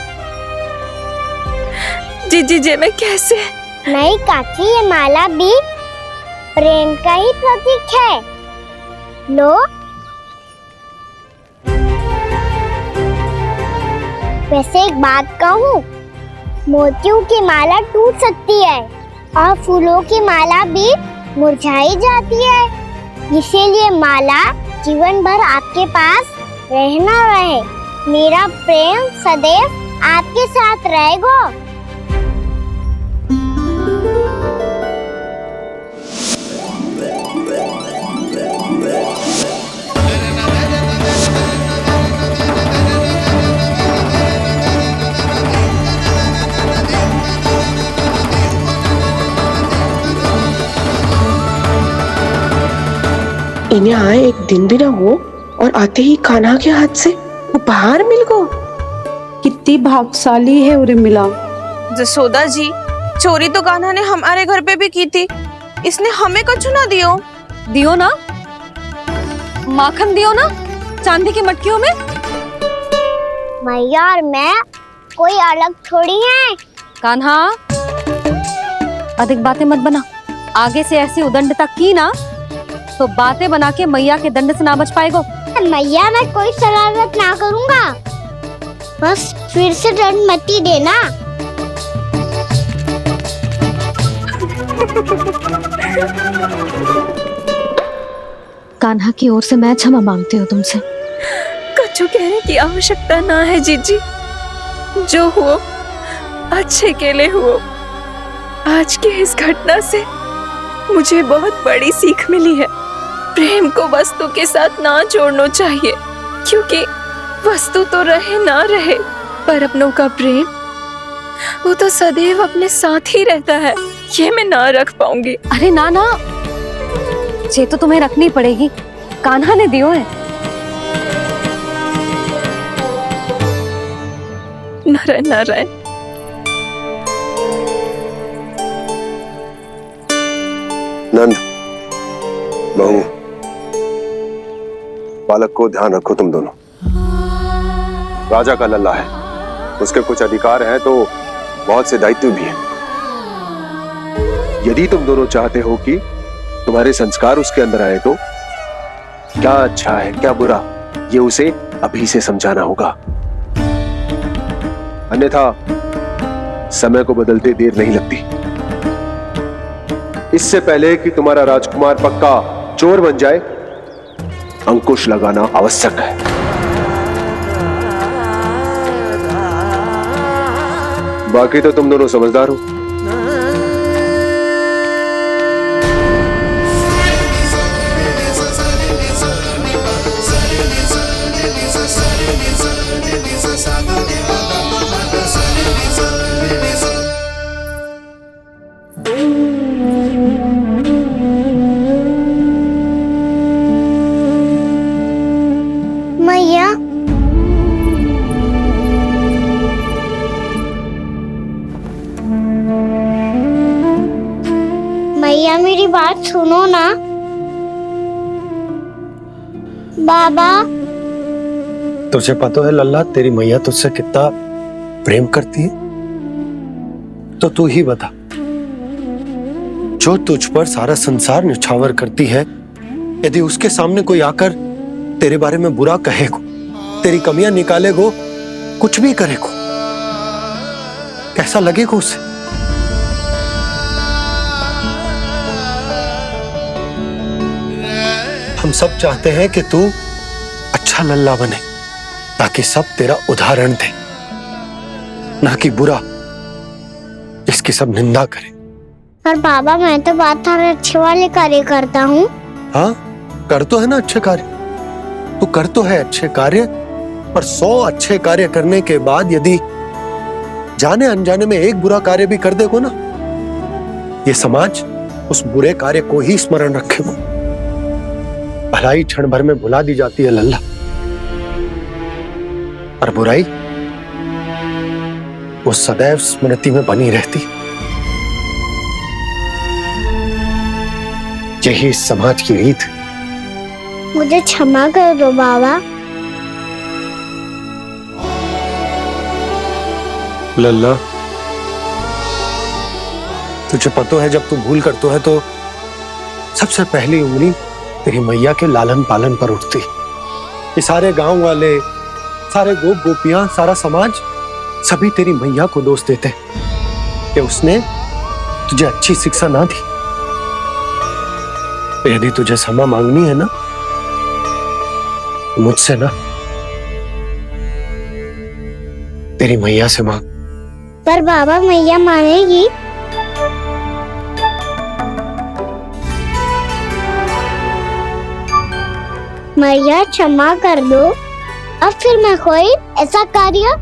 जीजी जे मैं कैसे? नहीं काकी, ये माला भी प्रेम का ही प्रतीक है। लो। वैसे एक बात कहूँ, मोतियों की माला टूट सकती है और फूलों की माला भी मुरझाई जाती है। इसीलिए माला जीवन भर आपके पास रहना रहे। मेरा प्रेम सदैव आपके साथ रहेगा। इन्हें आए एक दिन भी ना हो और आते ही कान्हा के हाथ से उपहार मिल गो। कितनी भाग्यशाली है उर्मिला। जसोदा जी, चोरी तो कान्हा ने हमारे घर पे भी की थी, इसने हमें कछु ना दियो। दियो ना, माखन दियो ना, चांदी की मटकियों में। मैया और मैं कोई अलग थोड़ी हैं। कान्हा, अधिक बातें मत बना। आगे से ऐसी उदंडता की ना तो बातें बना के मैया के दंड से ना बच पाएगो। मैया, मैं कोई शरारत ना करूँगा, बस फिर से दंड मत ही देना। कान्हा की ओर से मैं क्षमा मांगती हूँ तुमसे। कछु कहने की आवश्यकता ना है जीजी। जो हुआ अच्छे के लिए हुआ। आज की इस घटना से मुझे बहुत बड़ी सीख मिली है। प्रेम को वस्तु के साथ ना जोड़ना चाहिए, क्योंकि वस्तु तो रहे ना रहे, पर अपनों का प्रेम वो तो सदैव अपने साथ ही रहता है। ये मैं ना रख पाऊंगी। अरे ना ना, ये तो तुम्हें रखनी पड़ेगी। कान्हा ने दियो है। नारायण नारायण। नंद, बहू, बालक को ध्यान रखो तुम दोनों। राजा का लल्ला है, उसके कुछ अधिकार हैं तो बहुत से दायित्व भी हैं। यदि तुम दोनों चाहते हो कि तुम्हारे संस्कार उसके अंदर आए तो क्या अच्छा है क्या बुरा, ये उसे अभी से समझाना होगा। अन्यथा समय को बदलते देर नहीं लगती। इससे पहले कि तुम्हारा राजकुमार पक्का चोर बन जाए, अंकुश लगाना आवश्यक है। बाकी तो तुम दोनों समझदार हो। मैया, बात सुनो ना। बाबा, तुझे पता है लल्ला, तेरी मैया तुझसे कितना प्रेम करती है? तो तू ही बता, जो तुझ पर सारा संसार न्यौछावर करती है, यदि उसके सामने कोई आकर तेरे बारे में बुरा कहेगो, तेरी कमियां निकालेगो, कुछ भी करेगो, कैसा लगेगा उसे? हम सब चाहते हैं कि तू अच्छा लल्ला बने, ताकि सब तेरा उदाहरण दे, ना कि बुरा जिसकी सब निंदा करे। पर बाबा, मैं तो बात थारे अच्छे वाले कार्य करता हूँ। हाँ, कर तो है ना अच्छे कार्य, तू कर तो है अच्छे कार्य, पर 100 अच्छे कार्य करने के बाद यदि जाने अनजाने में एक बुरा कार्य भी कर देगो ना, ये समाज उस बुरे कार्य को ही स्मरण रखेगो। भलाई क्षण भर में भुला दी जाती है लल्ला, और बुराई वो सदैव स्मृति में बनी रहती। यही इस समाज की रीत। मुझे क्षमा कर दो बाबा। लल्ला, तुझे पता है, जब तू भूल करतो है तो सबसे पहली उंगली तेरी मैया के लालन पालन पर उठती। ये सारे गांव वाले, सारे गोप गोपियां, सारा समाज, सभी तेरी मैया को दोष देते कि उसने तुझे अच्छी शिक्षा ना दी। तो यदि तुझे क्षमा मांगनी है ना, मुझसे ना, तेरी मैया से मांग। पर बाबा, मैया मानेगी? मैया क्षमा कर दो, अब फिर मैं कोई ऐसा कार्य।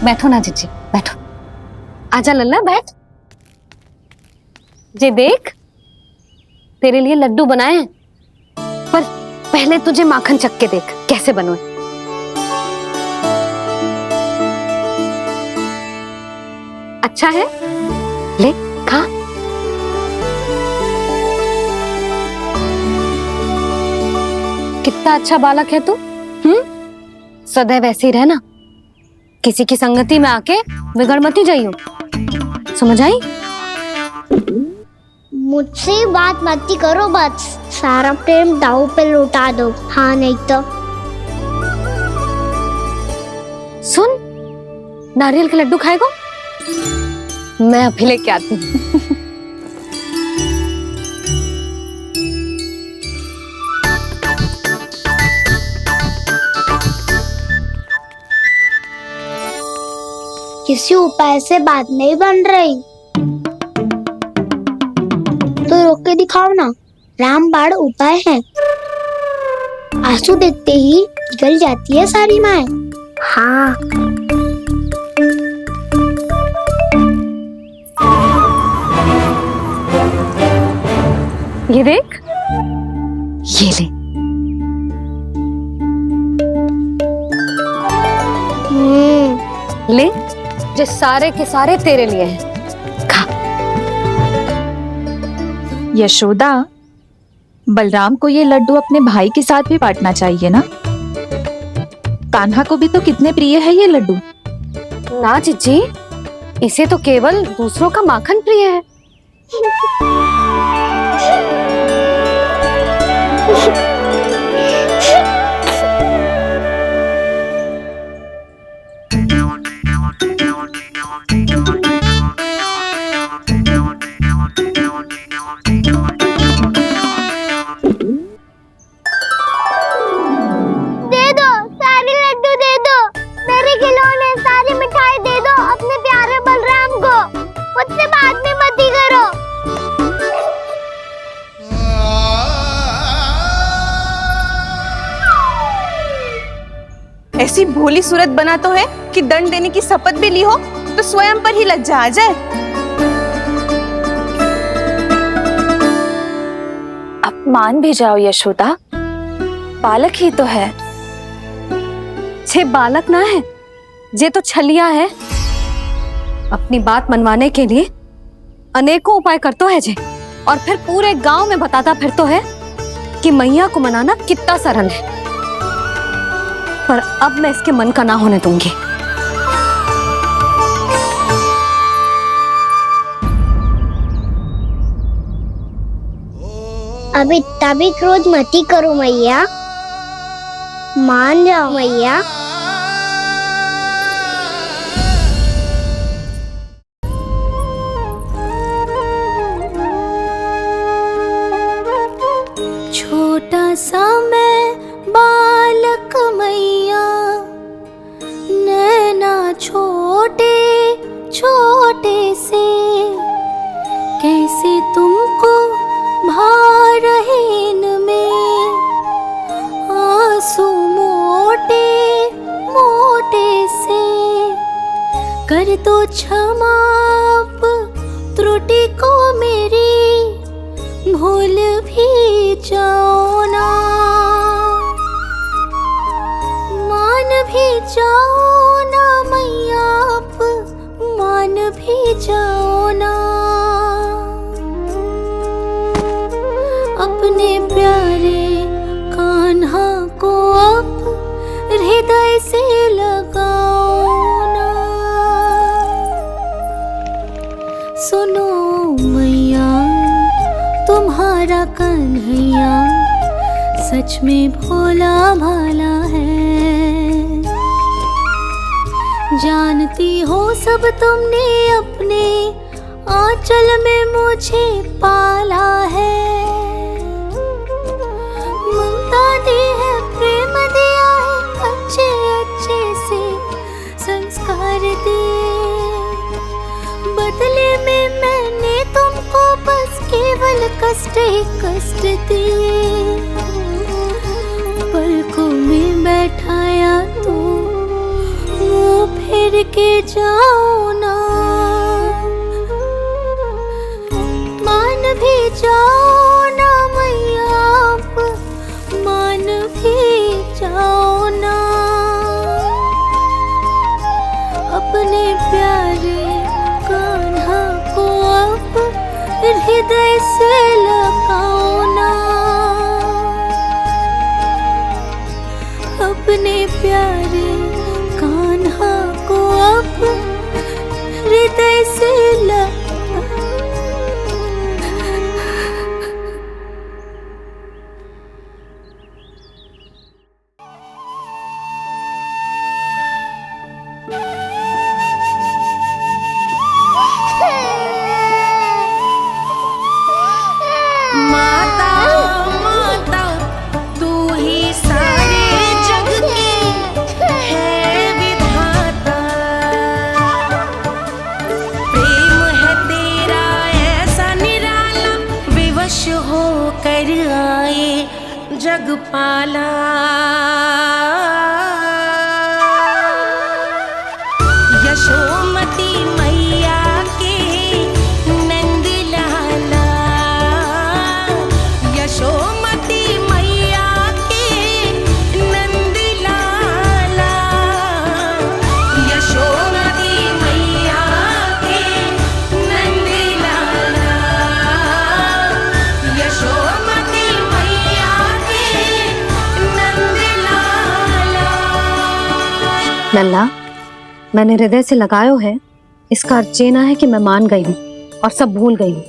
बैठो ना जीजी, बैठो। आजा लल्ला, बैठ। जे देख, तेरे लिए लड्डू बनाए हैं, पर पहले तुझे माखन चख के देख कैसे बनो। अच्छा है, ले खा। कितना अच्छा बालक है तू। सदैव ऐसे ही रहना, किसी की संगति में आके बिगड़ मत जाइयो, समझ आई? मुझसे बात मत करो, बस सारा प्रेम दाव पे लौटा दो। हाँ, नहीं तो सुन, नारियल के लड्डू खाएगो? मैं अभी लेके आती हूँ। किसी उपाय से बात नहीं बन रही तो रोक के दिखाओ ना। रामबाण उपाय है, आंसू देखते ही निकल जाती है सारी माए। हाँ, ये देख, ये ले। ले, जो सारे के सारे तेरे लिए हैं, खा। यशोदा, बलराम को ये लड्डू अपने भाई के साथ भी बांटना चाहिए ना। कान्हा को भी तो कितने प्रिय है ये लड्डू। ना जीजी, इसे तो केवल दूसरों का माखन प्रिय है। ऐसी भोली सूरत बना तो है कि दंड देने की शपथ भी ली हो तो स्वयं पर ही लज्जा आ जाए। अब मान भी जाओ यशोदा, बालक ही तो है, छे बालक ना है, जे तो छलिया है। अपनी बात मनवाने के लिए अनेकों उपाय करतो है जे, और फिर पूरे गांव में बताता फिरतो है कि मैया को मनाना कितना सरल है। पर अब मैं इसके मन का ना होने दूंगी। अब इतना भी क्रोध मती करो मैया, मान जाओ मैया। छोटा सा मैं बालक मैया, नैना छोटे छोटे से, कैसे तुमको भा रहे इनमें आंसू मोटे मोटे से। कर दो क्षमा त्रुटि को मेरी, भूल भी जाओ ना, मान भी जाओ ना मैया, आप मान भी जाओ ना। अपने प्यारे कान्हा को अब हृदय से लगाओ ना। सुनो मैया, तुम्हारा कन्हैया सच में भोला भाला है। जानती हो सब तुमने अपने आंचल में मुझे पाला है। ममता दी है, प्रेम दिया है, अच्छे अच्छे से संस्कार दिए। बदले में मैंने तुमको बस केवल कष्ट ही कष्ट दिए। पलकों में बैठाया तो मुंह फेर के जाओ ना, मान भी जाओ ना मैया, आप मान भी जाओ ना। अपने प्यारे कान्हा को अब हृदय से लगाओ ना। अपने प्यारे कान्हा को अब हृदय से माता माता तू ही सारे जग की है विधाता। प्रेम है तेरा ऐसा निराला, विवश हो कर आए जग पाला। यशोमती मैया के नंद लाला, यशोमती मैया के नंद लाला, यशोमती मैया के नंद लाला, यशोमती मैया के नंद लाला। लल्ला, मैंने हृदय से लगायो है, इसका अर्थ ये ना है कि मैं मान गई हूँ और सब भूल गई हूँ।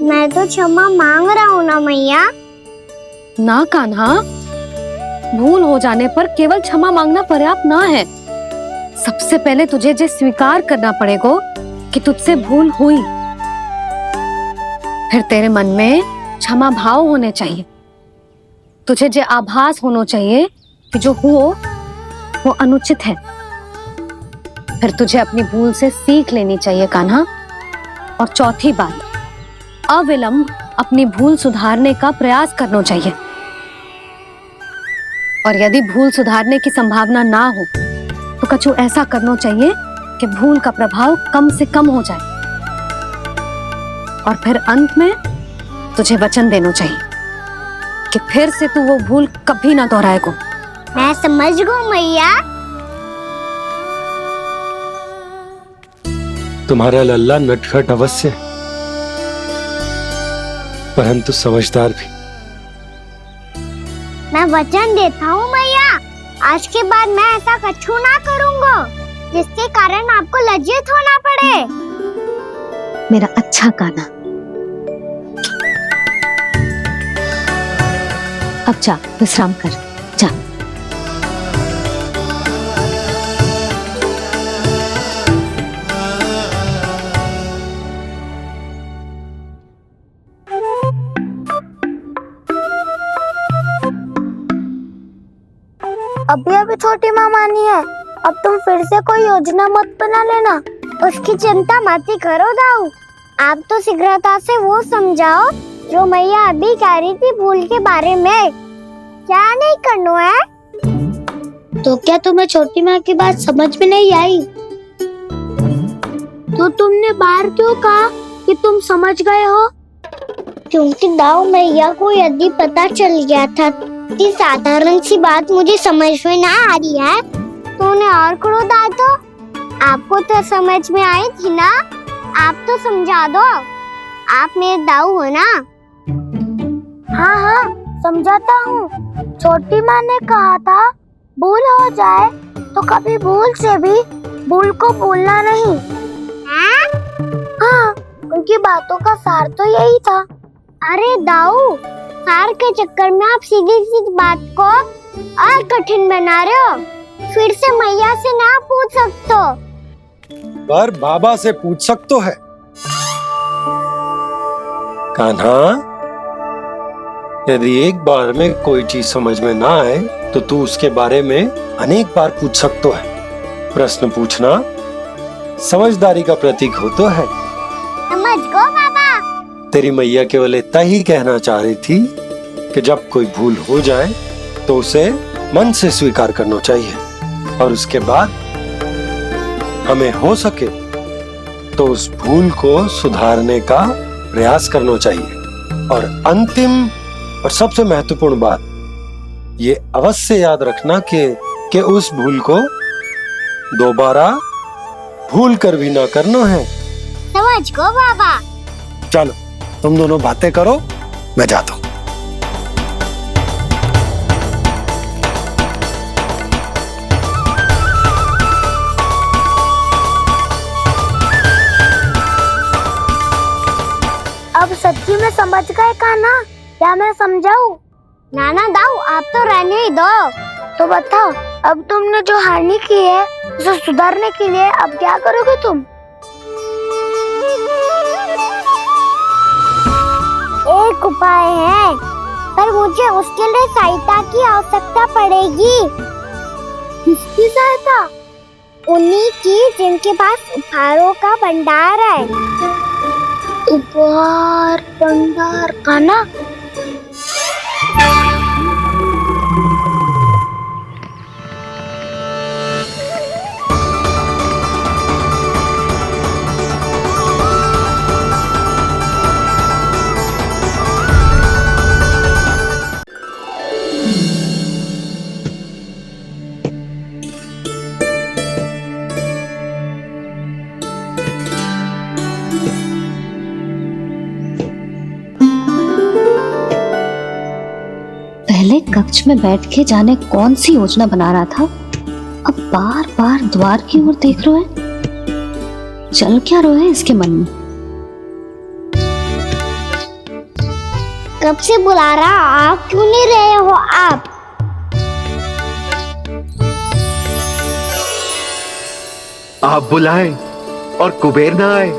मैं तो क्षमा मांग रहा हूँ ना मैया। ना कान्हा, भूल हो जाने पर केवल क्षमा मांगना पर्याप्त ना है। सबसे पहले तुझे ये स्वीकार करना पड़ेगा कि तुझसे भूल हुई। फिर तेरे मन में क्षमा भाव होने चाहिए। तुझे ये आभास होना चाहिए कि जो हुआ वो अनुचित है। फिर तुझे अपनी भूल से सीख लेनी चाहिए कान्हा। और चौथी बात, अविलंब अपनी भूल सुधारने का प्रयास करना चाहिए। और यदि भूल सुधारने की संभावना ना हो तो कछु ऐसा करना चाहिए कि भूल का प्रभाव कम से कम हो जाए। और फिर अंत में तुझे वचन देना चाहिए कि फिर से तू वो भूल कभी ना दोहराएगा। मैं समझ गई मैया, तुम्हारा लल्ला नटखट अवश्य है, परंतु समझदार भी। मैं वचन देता हूँ मैया, आज के बाद मैं ऐसा कछु ना करूँगा जिसके कारण आपको लज्जित होना पड़े। मेरा अच्छा कान्हा, अब जा विश्राम कर, जा। अभी अभी छोटी माँ मानी है, अब तुम फिर से कोई योजना मत बना लेना। उसकी चिंता मत ही करो दाऊ, आप तो शीघ्रता से वो समझाओ जो मैया अभी कह रही थी भूल के बारे में। क्या नहीं करना है? तो क्या तुम्हें छोटी माँ की बात समझ में नहीं आई? तो तुमने बाहर क्यों कहा कि तुम समझ गए हो? क्योंकि दाऊ मैया को यदि पता चल गया था कि साधारण सी बात मुझे समझ में ना आ रही है तो उन्हें और क्रोध आया। तो आपको तो समझ में आई थी ना, आप तो समझा दो, आप मेरे दाऊ हो ना। हाँ हाँ समझाता हूँ। छोटी माँ ने कहा था भूल हो जाए तो कभी भूल से भी भूल को भूलना नहीं। हाँ उनकी बातों का सार तो यही था। अरे दाऊ, सार के चक्कर में आप सीधी सीधी बात को और कठिन बना रहे हो। फिर से मैया से ना पूछ सकते हो, पर बाबा से पूछ सकते है। कान्हा, यदि एक बार में कोई चीज समझ में ना आए तो तू उसके बारे में अनेक बार पूछ सकते है। प्रश्न पूछना समझदारी का प्रतीक होता है। समझ गो बाबा। तेरी मैया केवल इतना ही कहना चाह रही थी कि जब कोई भूल हो जाए तो उसे मन से स्वीकार करना चाहिए और उसके बाद हमें हो सके तो उस भूल को सुधारने का प्रयास करना चाहिए। और अंतिम और सबसे महत्वपूर्ण बात ये अवश्य याद रखना कि उस भूल को दोबारा भूल कर भी ना करना है। समझ गो बाबा। चलो तुम दोनों बातें करो, मैं जाता हूँ। अब सच्ची में समझ गए कान्हा, क्या मैं समझाऊं? नाना दाऊ, आप तो रहने ही दो। तो बताओ, अब तुमने जो हानि की है उसे सुधारने के लिए अब क्या करोगे तुम? एक उपाय है, पर मुझे उसके लिए सहायता की आवश्यकता पड़ेगी। किसकी सहायता? उन्हीं की जिनके पास उपहारों का भंडार है। उपहार भंडार का ना? पहले कक्ष में बैठ के जाने कौन सी योजना बना रहा था, अब बार बार द्वार की ओर देख रहे है। चल क्या रहे है इसके मन में? कब से बुला रहा, आप क्यों नहीं रहे हो? आप बुलाएं और कुबेर ना आए,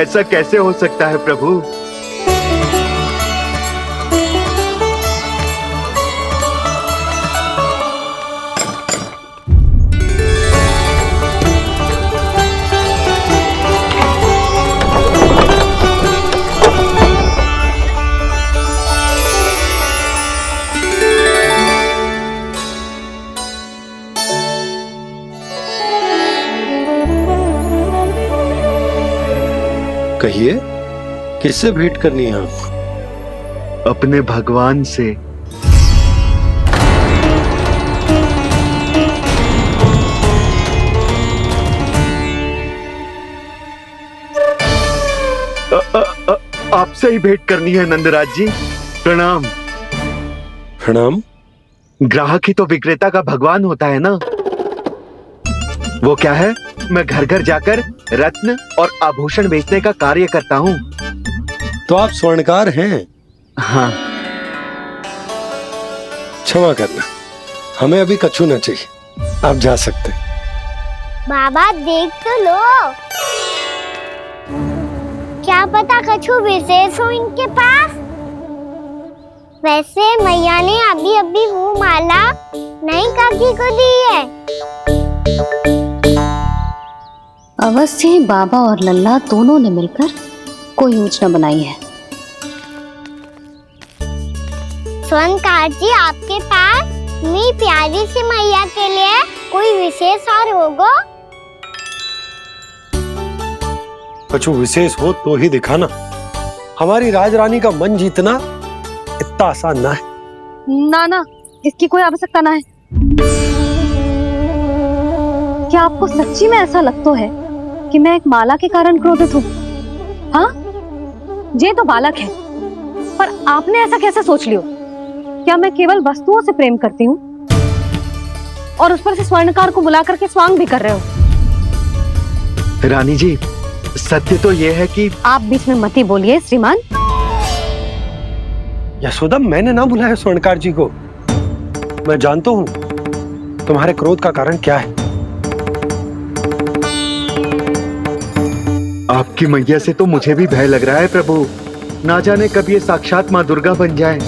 ऐसा कैसे हो सकता है प्रभु? कहिए, किससे भेंट करनी है आपको? अपने भगवान से। आपसे ही भेंट करनी है नंदराज जी। प्रणाम। प्रणाम। ग्राहक ही तो विक्रेता का भगवान होता है ना। वो क्या है, मैं घर घर जाकर रत्न और आभूषण बेचने का कार्य करता हूँ। तो आप स्वर्णकार हैं? हाँ। क्षमा करना, हमें अभी कछु न चाहिए, आप जा सकते हैं। बाबा देख तो लो, क्या पता कछु विशेष हो इनके पास। वैसे मैया ने अभी अभी वो माला नई काकी को दी है। अवश्य ही बाबा और लल्ला दोनों ने मिलकर कोई योजना बनाई है। स्वर्णकार जी, आपके पास मेरी प्यारी सी मैया के लिए कोई विशेष और होगा? कछु विशेष हो तो ही दिखाना। हमारी राजरानी का मन जीतना इतना आसान ना है। ना, इसकी कोई आवश्यकता ना है। क्या आपको सच्ची में ऐसा लगता है कि मैं एक माला के कारण क्रोधित हूँ? हाँ, ये तो बालक है, पर आपने ऐसा कैसे सोच लियो? क्या मैं केवल वस्तुओं से प्रेम करती हूँ और उस पर से स्वर्णकार को बुला करके स्वांग भी कर रहे हो? रानी जी, सत्य तो ये है कि आप बीच में मत ही बोलिए श्रीमान। यशोदा, मैंने ना बुलाया स्वर्णकार जी को। मैं जानता हूँ तुम्हारे क्रोध का कारण क्या है। आपकी मैया से तो मुझे भी भय लग रहा है प्रभु। ना जाने कब ये साक्षात माँ दुर्गा बन जाए।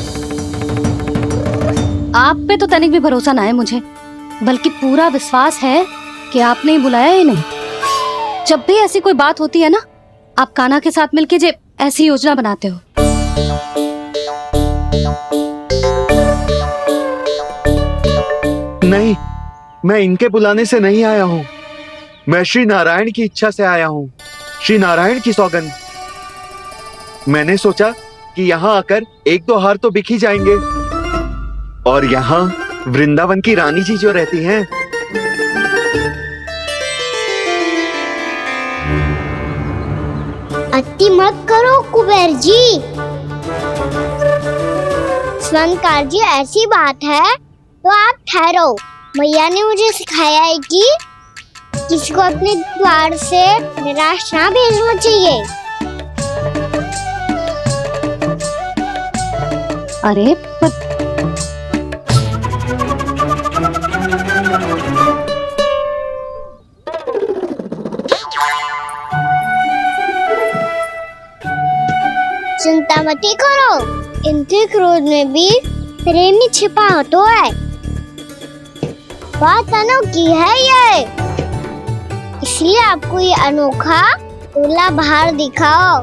आप पे तो तनिक भी भरोसा ना है मुझे, बल्कि पूरा विश्वास है कि आपने ही बुलाया है इन्हें। जब भी ऐसी कोई बात होती है ना, आप कान्हा के साथ मिलके जे ऐसी योजना बनाते हो। नहीं, मैं इनके बुलाने से नहीं आया हूँ। मैं श्री नारायण की इच्छा से आया हूँ, श्री नारायण की सौगंध। मैंने सोचा कि यहाँ आकर एक दो हार तो बिक ही जाएंगे। और यहाँ वृंदावन की रानी जी जो रहती हैं, अति मत करो कुबेर जी। स्वर्णकार जी, ऐसी बात है तो आप ठहरो। मैया ने मुझे सिखाया है कि किसी को अपने द्वार से निराश ना भेजना चाहिए। अरे चिंता मत करो, इनके क्रोध में भी प्रेम ही छिपा तो है। बात अनोखी है ये, इसलिए आपको ये अनोखा दूल्हा बाहर दिखाओ।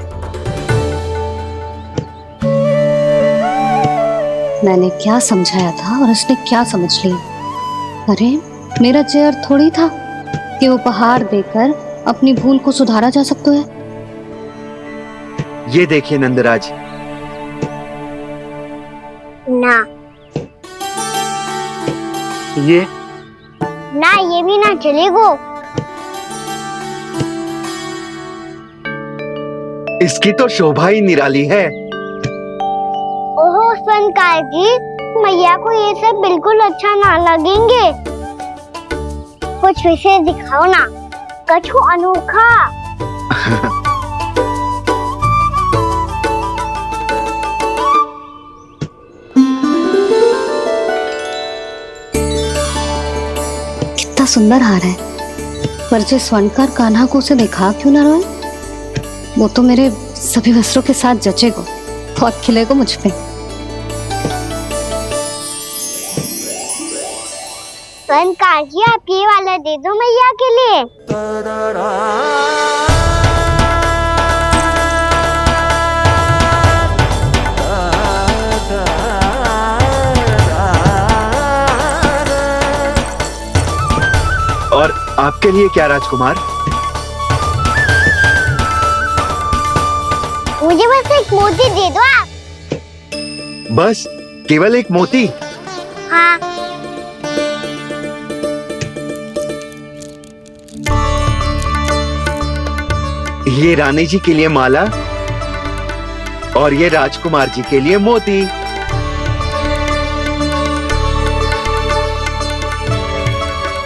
मैंने क्या समझाया था और उसने क्या समझ लिया? अरे मेरा चेयर थोड़ी था कि उपहार देकर अपनी भूल को सुधारा जा सकता है। ये देखिए नंदराज। ना ये भी ना चलेगो। इसकी तो शोभा ही निराली है। ओहो स्वर्णकार जी, मैया को ये सब बिल्कुल अच्छा ना लगेंगे। कुछ विशेष दिखाओ ना, कछु अनोखा। कितना सुंदर हार है, पर जो स्वर्णकार कान्हा को उसे दिखा क्यों ना रोए? वो तो मेरे सभी वस्त्रों के साथ जचेगा, बहुत खिलेगा मुझ पे। स्वर्णकार जी, आप ये वाला दे दो मैया के लिए। और आपके लिए क्या राजकुमार? मुझे बस एक मोती दे दो आप। बस केवल एक मोती? हाँ। ये रानी जी के लिए माला और ये राजकुमार जी के लिए मोती।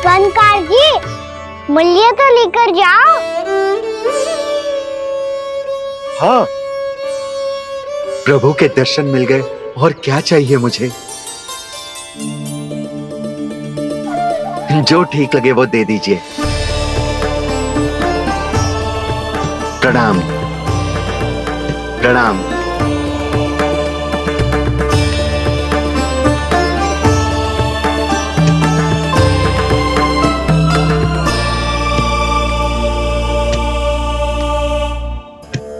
बनकार जी, मूल्य तो लेकर जाओ। हाँ, प्रभु के दर्शन मिल गए और क्या चाहिए मुझे। जो ठीक लगे वो दे दीजिए। प्रणाम प्रणाम।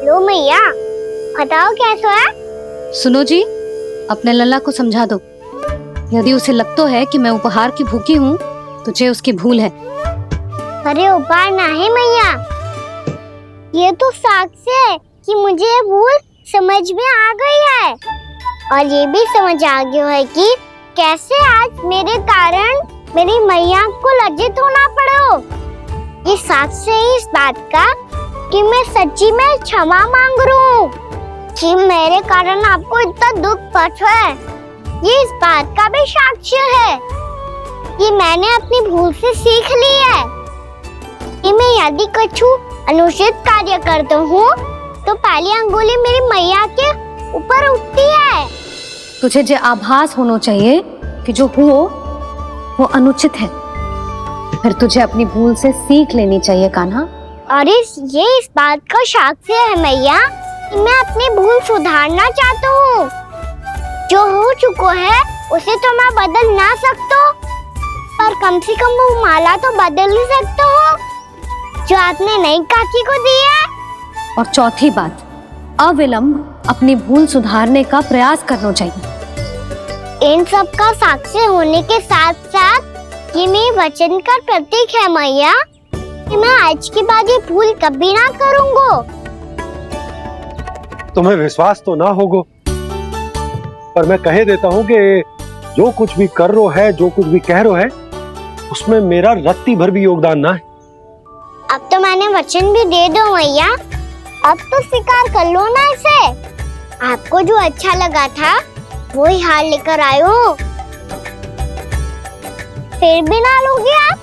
लो मैया, बताओ कैसा है? सुनो जी, अपने लल्ला को समझा दो। यदि उसे लगता है कि मैं उपहार की भूखी हूँ, तुझे उसकी भूल है। अरे उपहार नहीं मैया, ये तो साक्ष्य है कि मुझे ये भूल समझ में आ गई है, और ये भी समझ आ गया है कि कैसे आज मेरे कारण मेरी मैया को लज्जित होना पड़ो। ये साक्ष्य है इस बात का कि मैं सच्ची में क्षमा मांग रहा हूँ कि मेरे कारण आपको इतना दुख पहुंचा है। ये इस बात का भी साक्ष्य है कि मैंने अपनी भूल से सीख ली है कि मैं यदि कुछ अनुचित कार्य करता हूँ तो पहली अंगुली मेरी मैया के ऊपर उठती है। तुझे जो आभास होना चाहिए कि जो हुआ वो अनुचित है, फिर तुझे अपनी भूल से सीख लेनी चाहिए कान्हा। और ये इस बात का साक्ष्य है मैया कि मैं अपनी भूल सुधारना चाहता हूँ। जो हो चुका है उसे तो मैं बदल ना सकता, पर कम से कम वो माला तो बदल ही सकता हूँ जो आपने नई काकी को दी है। और चौथी बात, अविलंब अपनी भूल सुधारने का प्रयास करना चाहिए। इन सब का साक्षी होने के साथ साथ ये मेरे वचन का प्रतीक है मैया कि मैं आज के बाद ये भूल कभी ना करूँगा। तुम्हें विश्वास तो ना होगा, पर मैं कह देता हूँ कि जो कुछ भी कर रो है, जो कुछ भी कह रो है, उसमें मेरा रत्ती भर भी योगदान ना है। अब तो मैंने वचन भी दे दो मैया, अब तो स्वीकार कर लो ना इसे। आपको जो अच्छा लगा था वही हार लेकर आयो, फिर भी ना लोगे आप?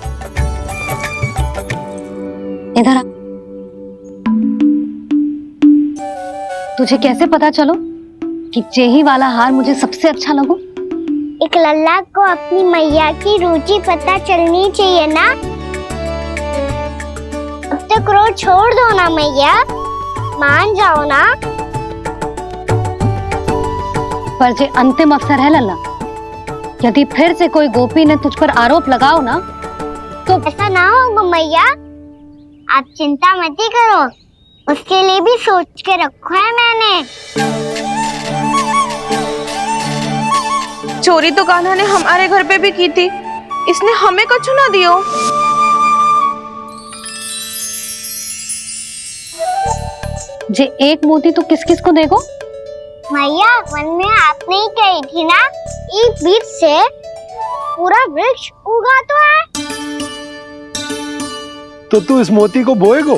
इधर आ। तुझे कैसे पता चलो कि जेही वाला हार मुझे सबसे अच्छा लगो? एक लल्ला को अपनी मैया की रुचि पता चलनी चाहिए ना। अब तो क्रोध छोड़ दो ना मैया, मान जाओ ना। पर जे अंतिम अवसर है लल्ला, यदि फिर से कोई गोपी ने तुझ पर आरोप लगाओ ना तो ऐसा ना होगा मैया, आप चिंता मत करो, उसके लिए भी सोच के रखो है मैंने। चोरी तो कान्हा ने हमारे घर पे भी की थी, इसने हमें कछु ना दियो। जे एक मोती तो किस किस को देगो? मैया, मन में आपने ही कही थी ना, एक बीज से पूरा वृक्ष उगा तो है। तो तू इस मोती को बोएगो?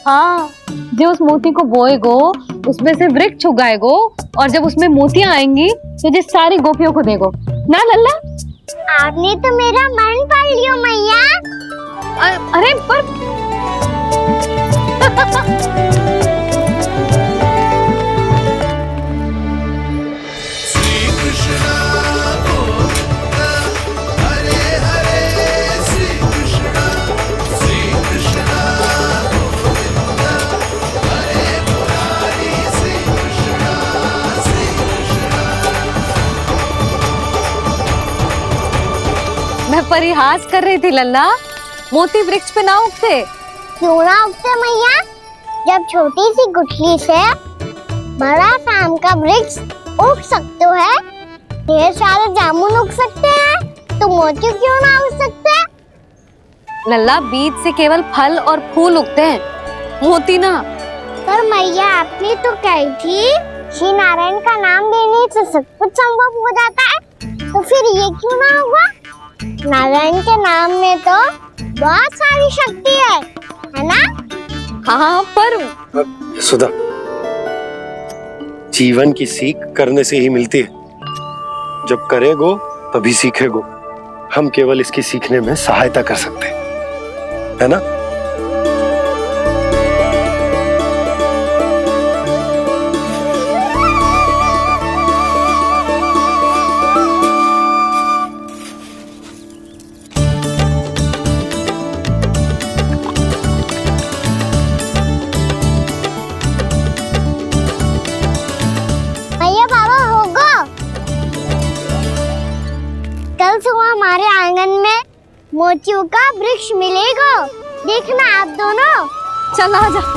हाँ, जो उस मोती को बोएगो उसमें से वृक्ष उगाएगो, और जब उसमें मोतियां आएंगी तो जिस सारी गोपियों को देगो ना लल्ला। आपने तो मेरा मन पढ़ लियो मैया। अरे पर मैं परिहास कर रही थी लल्ला, मोती वृक्ष पे ना उगते। क्यों ना उगते मैया? जब छोटी सी गुठली से बड़ा आम का वृक्ष उग सकते है, ढेर सारे जामुन उग सकते हैं, तो मोती क्यों ना उग सकते? लल्ला, बीज से केवल फल और फूल उगते हैं, मोती ना। पर मैया, आपने तो कही थी श्री नारायण का नाम लेने से सब कुछ संभव हो जाता है, तो फिर ये क्यों ना होगा? नारायण के नाम में तो बहुत सारी शक्ति है ना? हाँ, पर यशोदा, जीवन की सीख करने से ही मिलती है। जब करेगो तभी सीखेगो। हम केवल इसकी सीखने में सहायता कर सकते हैं, है ना? भैया बाबा होगो, कल सुबह हमारे आंगन में मोतियों का वृक्ष मिलेगा। देखना आप दोनों। चल आ जा।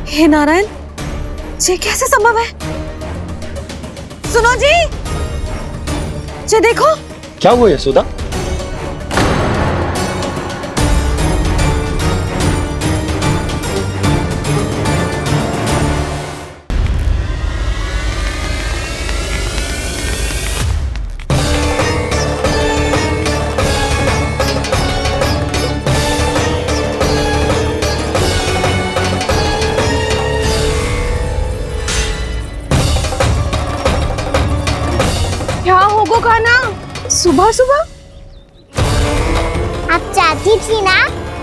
हे नारायण, ये कैसे संभव है? सुनो जी, ये देखो। क्या हुआ यशोदा? क्या होगो खाना सुबह सुबह? आप चाहती थी ना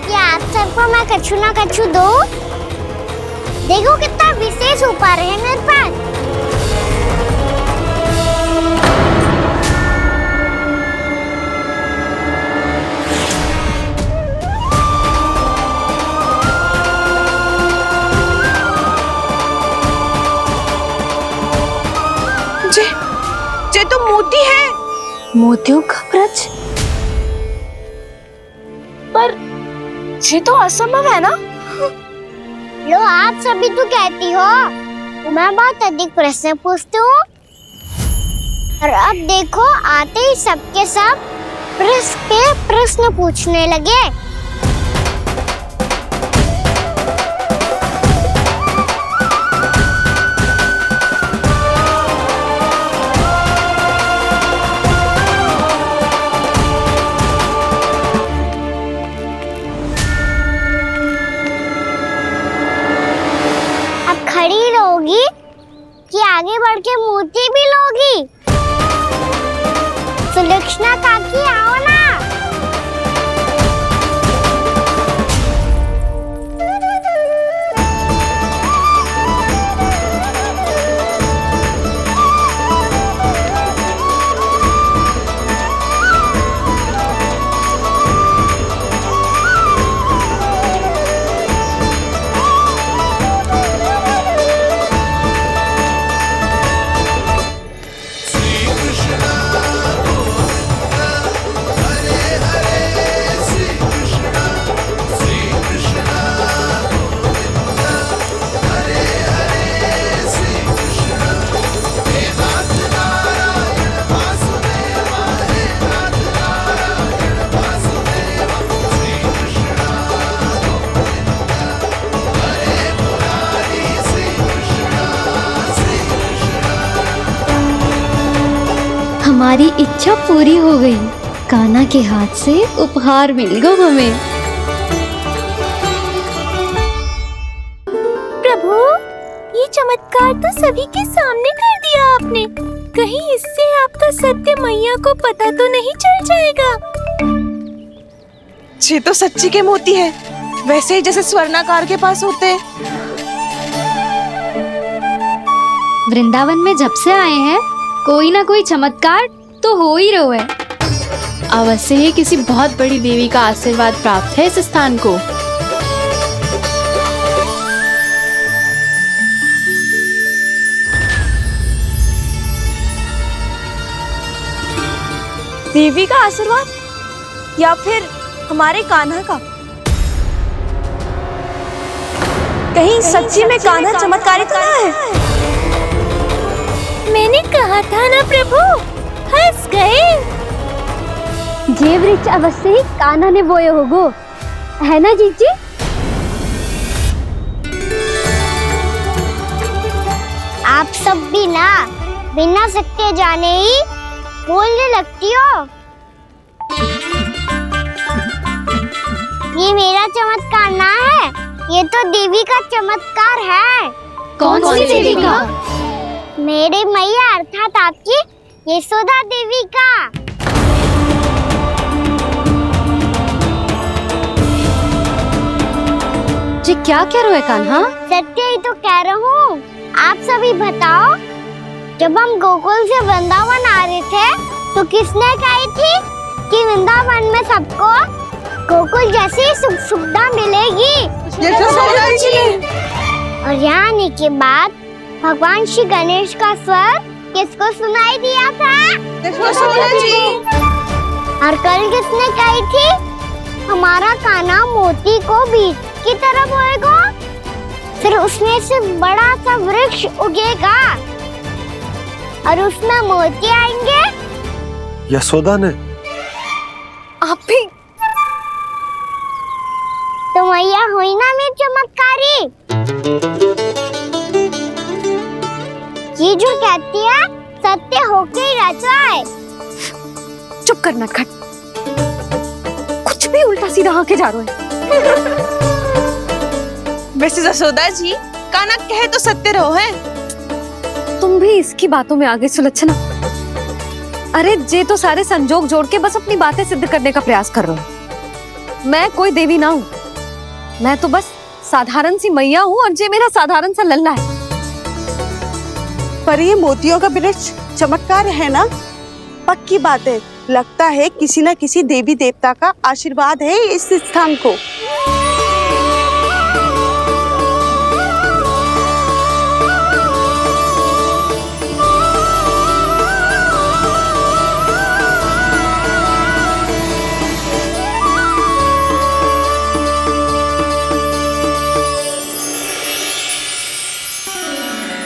कि आप सबको मैं कछु ना कछु दो। देखो कितना विशेष उपहार है मेरे पास। ये तो मोती है। मोतियों का ब्रज? पर ये तो असंभव है ना? लो आप सभी तो कहती हो, मैं बहुत अधिक प्रश्न पूछती हूँ, और अब देखो आते ही सबके सब प्रश्न पूछने लगे। खड़ी रहोगी कि आगे बढ़ के मोती भी लोगी? सुलक्षणा काकी आओ ना। हमारी इच्छा पूरी हो गई। कान्हा के हाथ से उपहार मिल गया हमें। प्रभु, ये चमत्कार तो सभी के सामने कर दिया आपने। कहीं इससे आपका सत्य मैया को पता तो नहीं चल जाएगा? ये तो सच्ची के मोती है, वैसे ही जैसे स्वर्णाकार के पास होते। वृंदावन में जब से आए हैं कोई ना कोई चमत्कार तो हो ही रहा है। अवश्य ही किसी बहुत बड़ी देवी का आशीर्वाद प्राप्त है इस स्थान को। देवी का आशीर्वाद या फिर हमारे कान्हा का? कहीं सच्ची में कान्हा चमत्कारी तो ना है? मैंने कहा था ना प्रभु, हंस गए। ये वृक्ष अवश्य ही कान्हा ने बोए होगो, है ना जीजी? आप सब भी ना बिना सत्य जाने ही बोलने लगती हो। ये मेरा चमत्कार ना है, ये तो देवी का चमत्कार है। कौन सी देवी का? मेरे मैया अर्थात आपकी यशोदा देवी का। जी क्या कह रहे हो कान्हा? सत्य ही तो कह रहा हूँ। आप सभी बताओ, जब हम गोकुल से वृंदावन आ रहे थे तो किसने कही थी कि वृंदावन में सबको गोकुल जैसी सुख सुविधा मिलेगी? यशोदा जी। और यहाँ आने के बाद भगवान श्री गणेश का स्वर किसको सुनाई दिया था? यशोदा जी। और कल किसने कही थी हमारा कान्हा मोती को बीज की तरह बोएगा, फिर उसमें से बड़ा सा वृक्ष उगेगा और उसमें मोती आएंगे? यशोदा ने? आप भी तो मैया हुई ना मेरी चमत्कारी। ये जो कहती है सत्य होके ही रहता है। चुप कर नटखट, कुछ भी उल्टा सीधा आके जा रहे हैं। वैसे यशोदा जी, कान्हा कहे तो सत्य रहो है। तुम भी इसकी बातों में आगे सुलझना। अरे जे तो सारे संजोग जोड़ के बस अपनी बातें सिद्ध करने का प्रयास कर रहे हो। मैं कोई देवी ना हूँ, मैं तो बस साधारण सी मैया हूँ और जे मेरा साधारण सा लल्ला है। पर ये मोतियों का वृक्ष चमत्कार है ना? पक्की बात है, लगता है किसी न किसी देवी देवता का आशीर्वाद है इस स्थान को।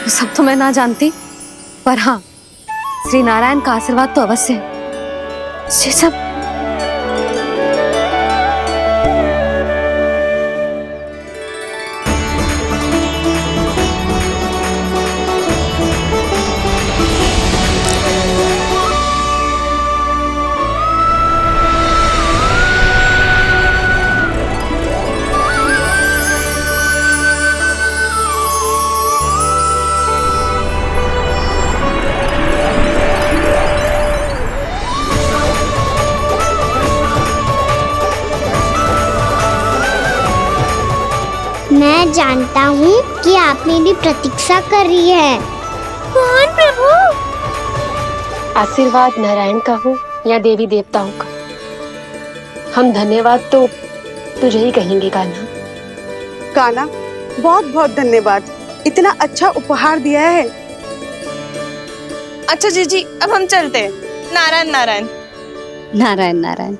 सब तो मैं ना जानती, पर हाँ, श्री नारायण का आशीर्वाद तो अवश्य है। ये सब मैं जानता हूँ कि आप मेरी प्रतीक्षा कर रही है। कौन प्रभु? आशीर्वाद नारायण का हो या देवी देवताओं का, हम धन्यवाद तो तुझे ही कहेंगे कान्हा। कान्हा, बहुत बहुत धन्यवाद, इतना अच्छा उपहार दिया है। अच्छा जीजी, अब हम चलते हैं। नारायण नारायण। नारायण नारायण।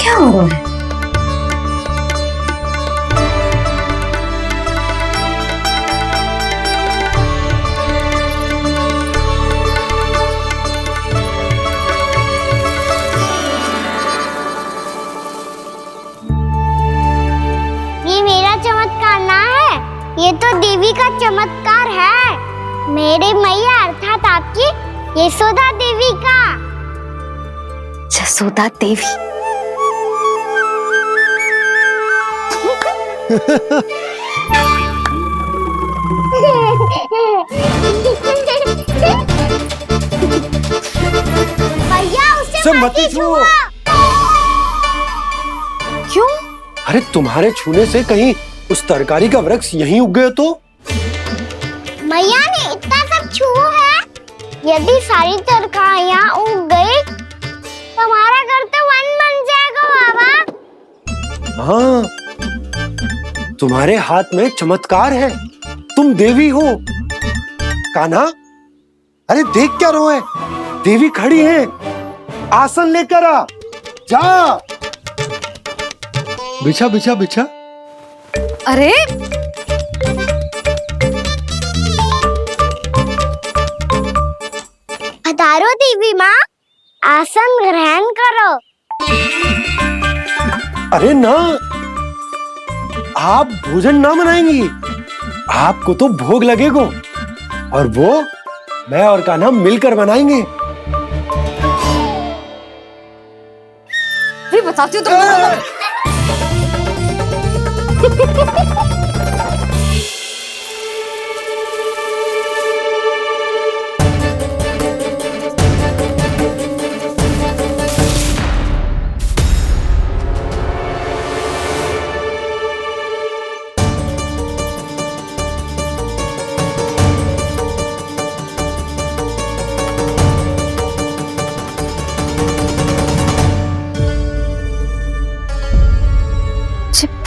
क्या हो रहा है? ये मेरा चमत्कार ना है, ये तो देवी का चमत्कार है। मेरे मैया अर्थात आपकी यशोदा देवी का। जसोदा देवी। भैया उसे मत छुओ। क्यों? अरे तुम्हारे छूने से कहीं उस तरकारी का वृक्ष यहीं उग गए तो? मैया ने इतना सब छुआ है, यदि सारी तरकारियां उग गई तो हमारा घर तो वन बन जाएगा बाबा। हाँ, तुम्हारे हाथ में चमत्कार है, तुम देवी हो। कान्हा, अरे देख क्या रहो है, देवी खड़ी है, आसन लेकर आ, जा। बिछा बिछा बिछा। अरे पधारो देवी माँ, आसन ग्रहण करो। अरे ना, आप भोजन ना बनाएंगी, आपको तो भोग लगेगा और वो मैं और कान्हा मिलकर बनाएंगे। भी बताती हूँ तुमको।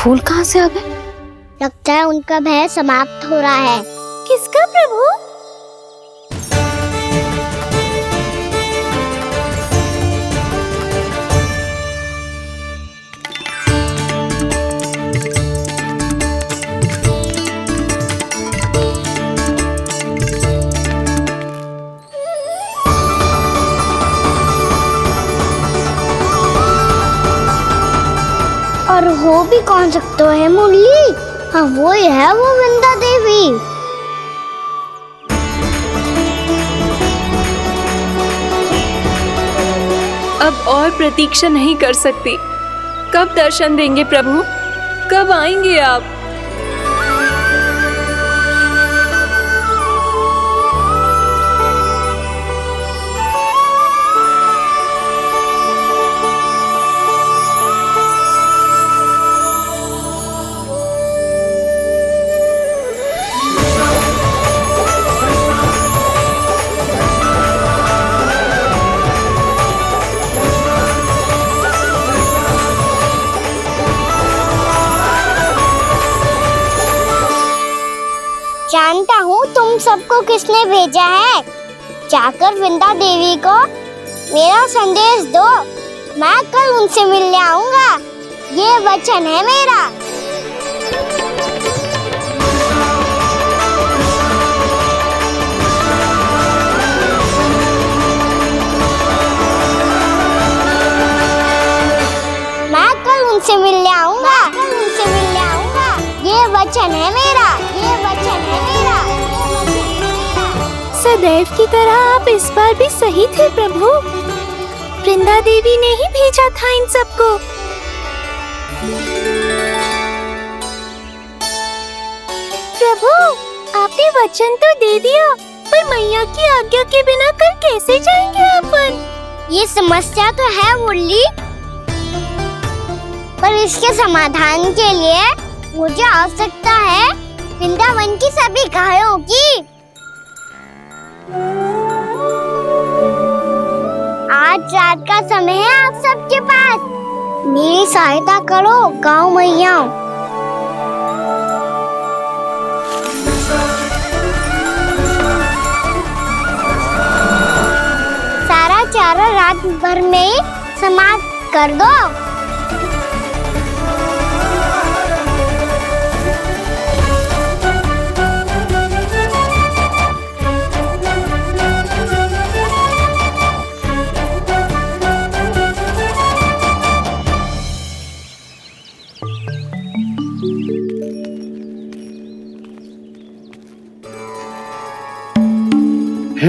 फूल कहाँ से आ गए? लगता है उनका भय समाप्त हो रहा है। किसका प्रभु? और हो भी कौन सकता है मुरली? हाँ वो ही है, वो वृंदा देवी। अब और प्रतीक्षा नहीं कर सकती। कब दर्शन देंगे प्रभु? कब आएंगे आप? जानता हूँ तुम सबको किसने भेजा है। जाकर वृंदा देवी को मेरा संदेश दो, मैं कल उनसे मिलने आऊंगा, ये वचन है मेरा। मैं कल उनसे मिलने आऊंगा, ये वचन है मेरा, ये वचन है मेरा। सदैव की तरह आप इस बार भी सही थे प्रभु। वृंदा देवी ने ही भेजा था इन सबको। प्रभु, आपने वचन तो दे दिया, पर मैया की आज्ञा के बिना कल कैसे जाएंगे अपन? ये समस्या तो है मुरली, पर इसके समाधान के लिए मुझे आवश्यकता है वृंदावन की सभी गायों की। आज रात का समय है आप सबके पास, मेरी सहायता करो गाँव मैया। सारा चारा रात भर में समाप्त कर दो।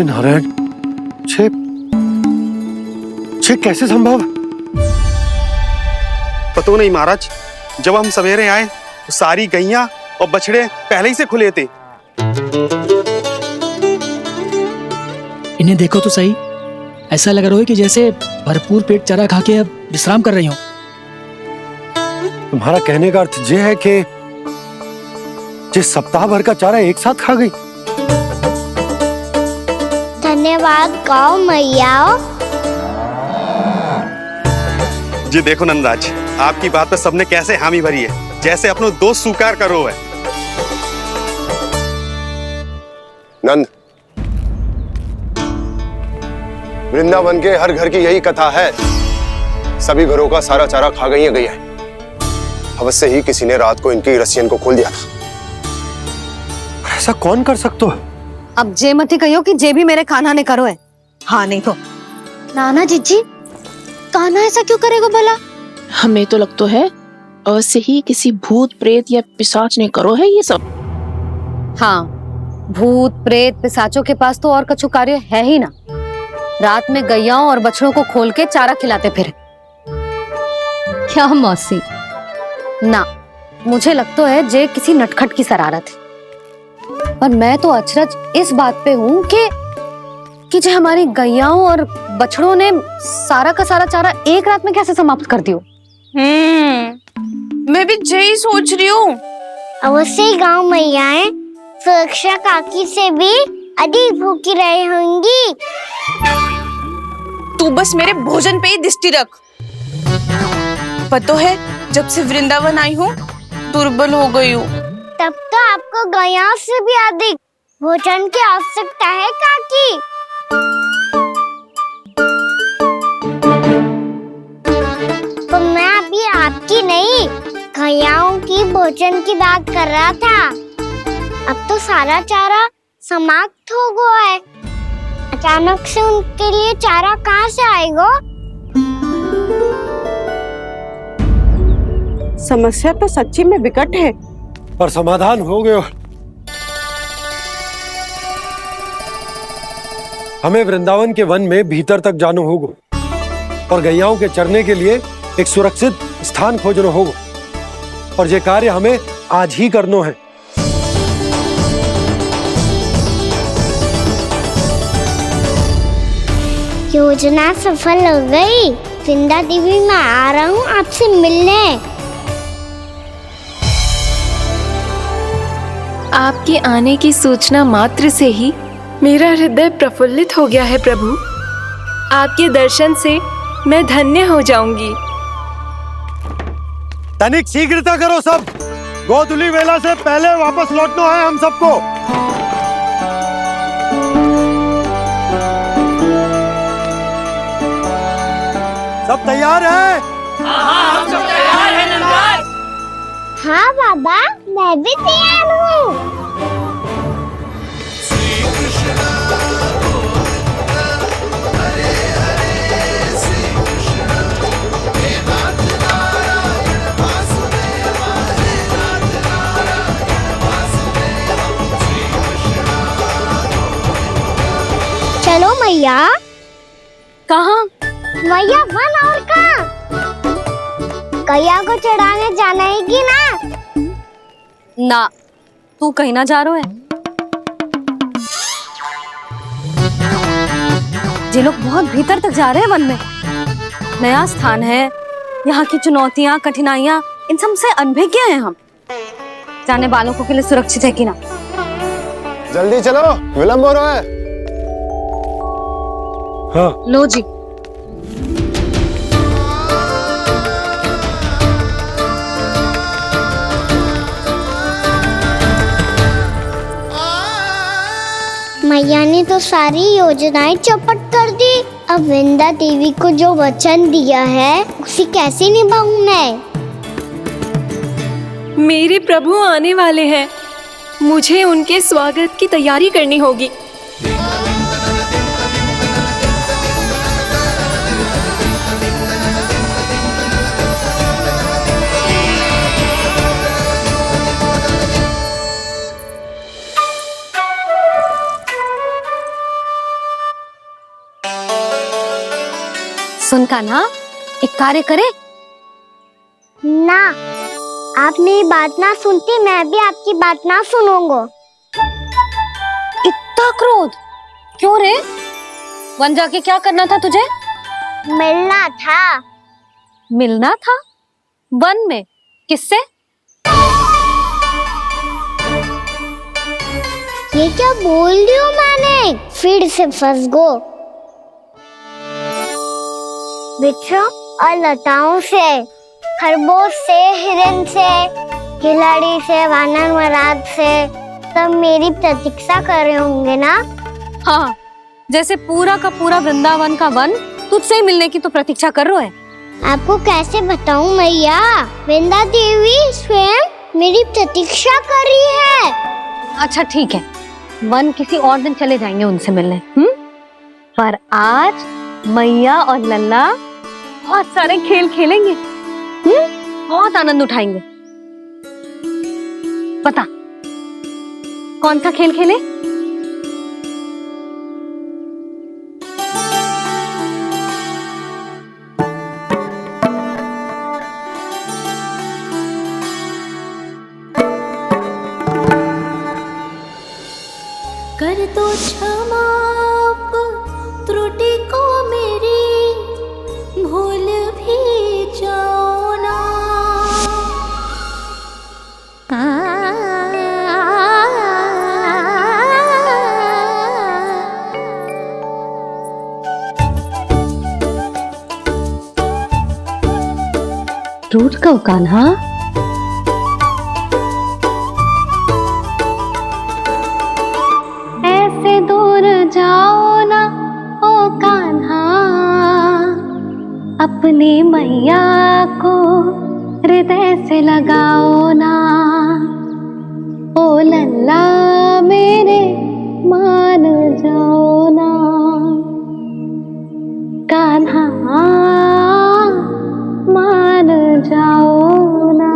हे नारायण, छे कैसे संभव? पता नहीं महाराज, जब हम सवेरे आए तो सारी गैया और बछड़े पहले ही से खुले थे। इन्हें देखो तो सही, ऐसा लग रहा है कि जैसे भरपूर पेट चारा खा के अब विश्राम कर रही हो। तुम्हारा कहने का अर्थ ये है कि जिस सप्ताह भर का चारा एक साथ खा गई। धन्यवाद गौ मैया। जी देखो नंदराज, आपकी बात पर सबने कैसे हामी भरी है, जैसे अपनो दोस्त स्वीकार करो है। नंद, वृंदावन के हर घर की यही कथा है, सभी घरों का सारा चारा खा गई है। अवश्य ही किसी ने रात को इनकी रस्सियन को खोल दिया था। ऐसा कौन कर सकते हो? अब जे मत ही कहियो कि जे भी मेरे कान्हा ने करो है। हाँ नहीं तो नाना जीजी, कान्हा ऐसा क्यों करेगा भला? हमें तो लगता है अवश्य ही किसी भूत प्रेत या पिशाच ने करो है ये सब। हाँ, भूत प्रेत पिशाचों के पास तो और कछु कार्य है ही ना। रात में गैयाओं और बछड़ों को खोल के चारा खिलाते फिर। क्या मौसी? ना, मुझे लगता है जे किसी नटखट की शरारत है। पर मैं तो अचरज इस बात पे हूँ कि जो हमारी गैयाओं और बछड़ों ने सारा का सारा चारा एक रात में कैसे समाप्त कर दियो। मैं भी यही सोच रही हूँ। अवश्य ही गाँव मैयाएं सुरक्षा काकी से भी अधिक भूखी रही होंगी। तू बस मेरे भोजन पे ही दृष्टि रख। पता है, जब से वृंदावन आई हूँ दुर्बल हो गई हूँ। तब तो आपको गैयाओं से भी अधिक भोजन की आवश्यकता है काकी। तो मैं अभी आपकी नहीं, गैयाओं की भोजन की बात कर रहा था। अब तो सारा चारा समाप्त हो गया है, अचानक से उनके लिए चारा कहाँ से आएगा? समस्या तो सच्ची में विकट है, पर समाधान हो गयो। हमें वृंदावन के वन में भीतर तक जाना होगा और गैयाओं के चरने के लिए एक सुरक्षित स्थान खोजना होगा, और ये कार्य हमें आज ही करना है। योजना सफल हो गई। वृंदा देवी, मैं आ रहा हूँ आपसे मिलने। आपके आने की सूचना मात्र से ही मेरा हृदय प्रफुल्लित हो गया है प्रभु। आपके दर्शन से मैं धन्य हो जाऊंगी। तनिक शीघ्रता करो सब, गोधुली वेला से पहले वापस लौटना है हम सबको। सब तैयार है? हाँ, हम सब तैयार हैं नंदराज। हाँ बाबा, मैं भी तैयार हूँ। चलो मैया। कहाँ? मैया वन और कहाँ? गैया को चढ़ाने जाना है कि ना? ना, तू कहीं ना जा रहा है। ये लोग बहुत भीतर तक जा रहे हैं वन में। नया स्थान है, यहाँ की चुनौतियाँ कठिनाइयाँ इन सब से अनभिज्ञ हैं हम। जाने वालों के लिए सुरक्षित है कि ना? जल्दी चलो, विलंब हो रहा है। हाँ। लो जी। मैया ने तो सारी योजनाएं चौपट कर दी। अब वृंदा देवी को जो वचन दिया है उसे कैसे निभाऊं मैं? मेरे प्रभु आने वाले हैं, मुझे उनके स्वागत की तैयारी करनी होगी। सुन कान्हा, एक कार्य करे ना, आप मेरी बात ना सुनती, मैं भी आपकी बात ना सुनूंगा। इतना क्रोध क्यों रे? वन जाके क्या करना था तुझे? मिलना था। मिलना था? वन में? किससे? ये क्या बोल रही हूँ मैंने? फिर से फंस गो। वृक्षों और लताओं से, खरगोश से, हिरन से, खिलाड़ी से, वानर महाराज से, सब मेरी प्रतीक्षा कर रहे होंगे ना? हाँ, जैसे पूरा का पूरा वृंदावन का वन तुझसे ही मिलने की तो प्रतीक्षा कर रहा है। आपको कैसे बताऊं मैया, वृंदा देवी स्वयं मेरी प्रतीक्षा कर रही है। अच्छा ठीक है, वन किसी और दिन चले जाएंगे उनसे मिलने, पर आज मैया और लल्ला बहुत सारे खेल खेलेंगे, बहुत आनंद उठाएंगे। बता कौन सा खेल खेले? कर दो क्षमा त्रुटि को मेरी, भूल भी जाओ ना। रूठ कब कान्हा? ऐसे दूर जाओ ना ओ कान्हा, अपनी मैया को हृदय से लगाओ ना। ओ लल्ला मेरे मान जाओ ना, कान्हा मान जाओ ना।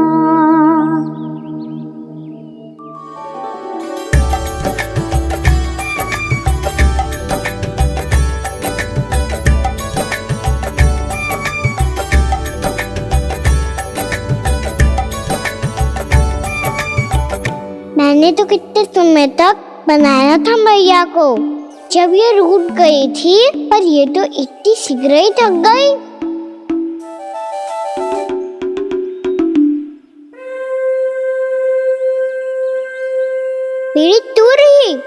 मैंने तो कितने समय तक बनाया था मैया को, जब ये रूठ गई थी, पर ये तो इतनी शीघ्र ही थक गई। मेरी दूर ही।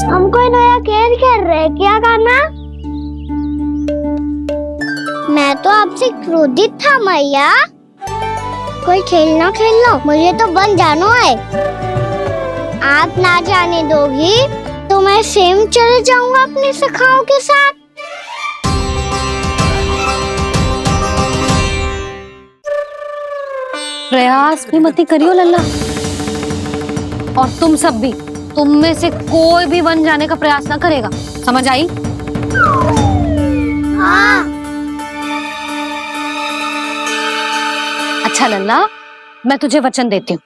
हम कोई नया खेल खेल रहे क्या करना? मैं तो आपसे क्रोधित था मैया। कोई खेलना खेल लो, मुझे तो बन जाना है। आप ना जाने दोगी तो मैं स्वयं चले जाऊंगा अपने सखाओं के साथ। प्रयास भी मत करियो लल्ला, और तुम सब भी, तुम में से कोई भी वन जाने का प्रयास ना करेगा, समझ आई? हाँ। अच्छा लल्ला, मैं तुझे वचन देती हूँ,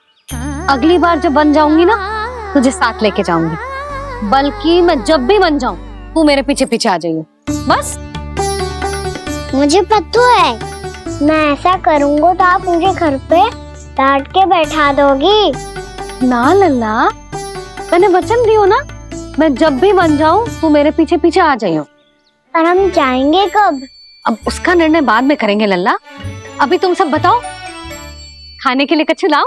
अगली बार जब वन जाऊंगी ना, तुझे साथ लेके जाऊंगी। बल्कि मैं जब भी वन जाऊं, तू मेरे पीछे पीछे आ जाइयो, बस। मुझे पता है, मैं ऐसा करूंगा तो आप मुझे घर पे डांट के बैठा दोगी। ना लल्ला, मैंने वचन दियो ना, मैं जब भी वन जाऊं तू मेरे पीछे पीछे आ जाइयो। पर हम जाएंगे कब? अब उसका निर्णय बाद में करेंगे लल्ला। अभी तुम सब बताओ, खाने के लिए कच्छु लाऊं?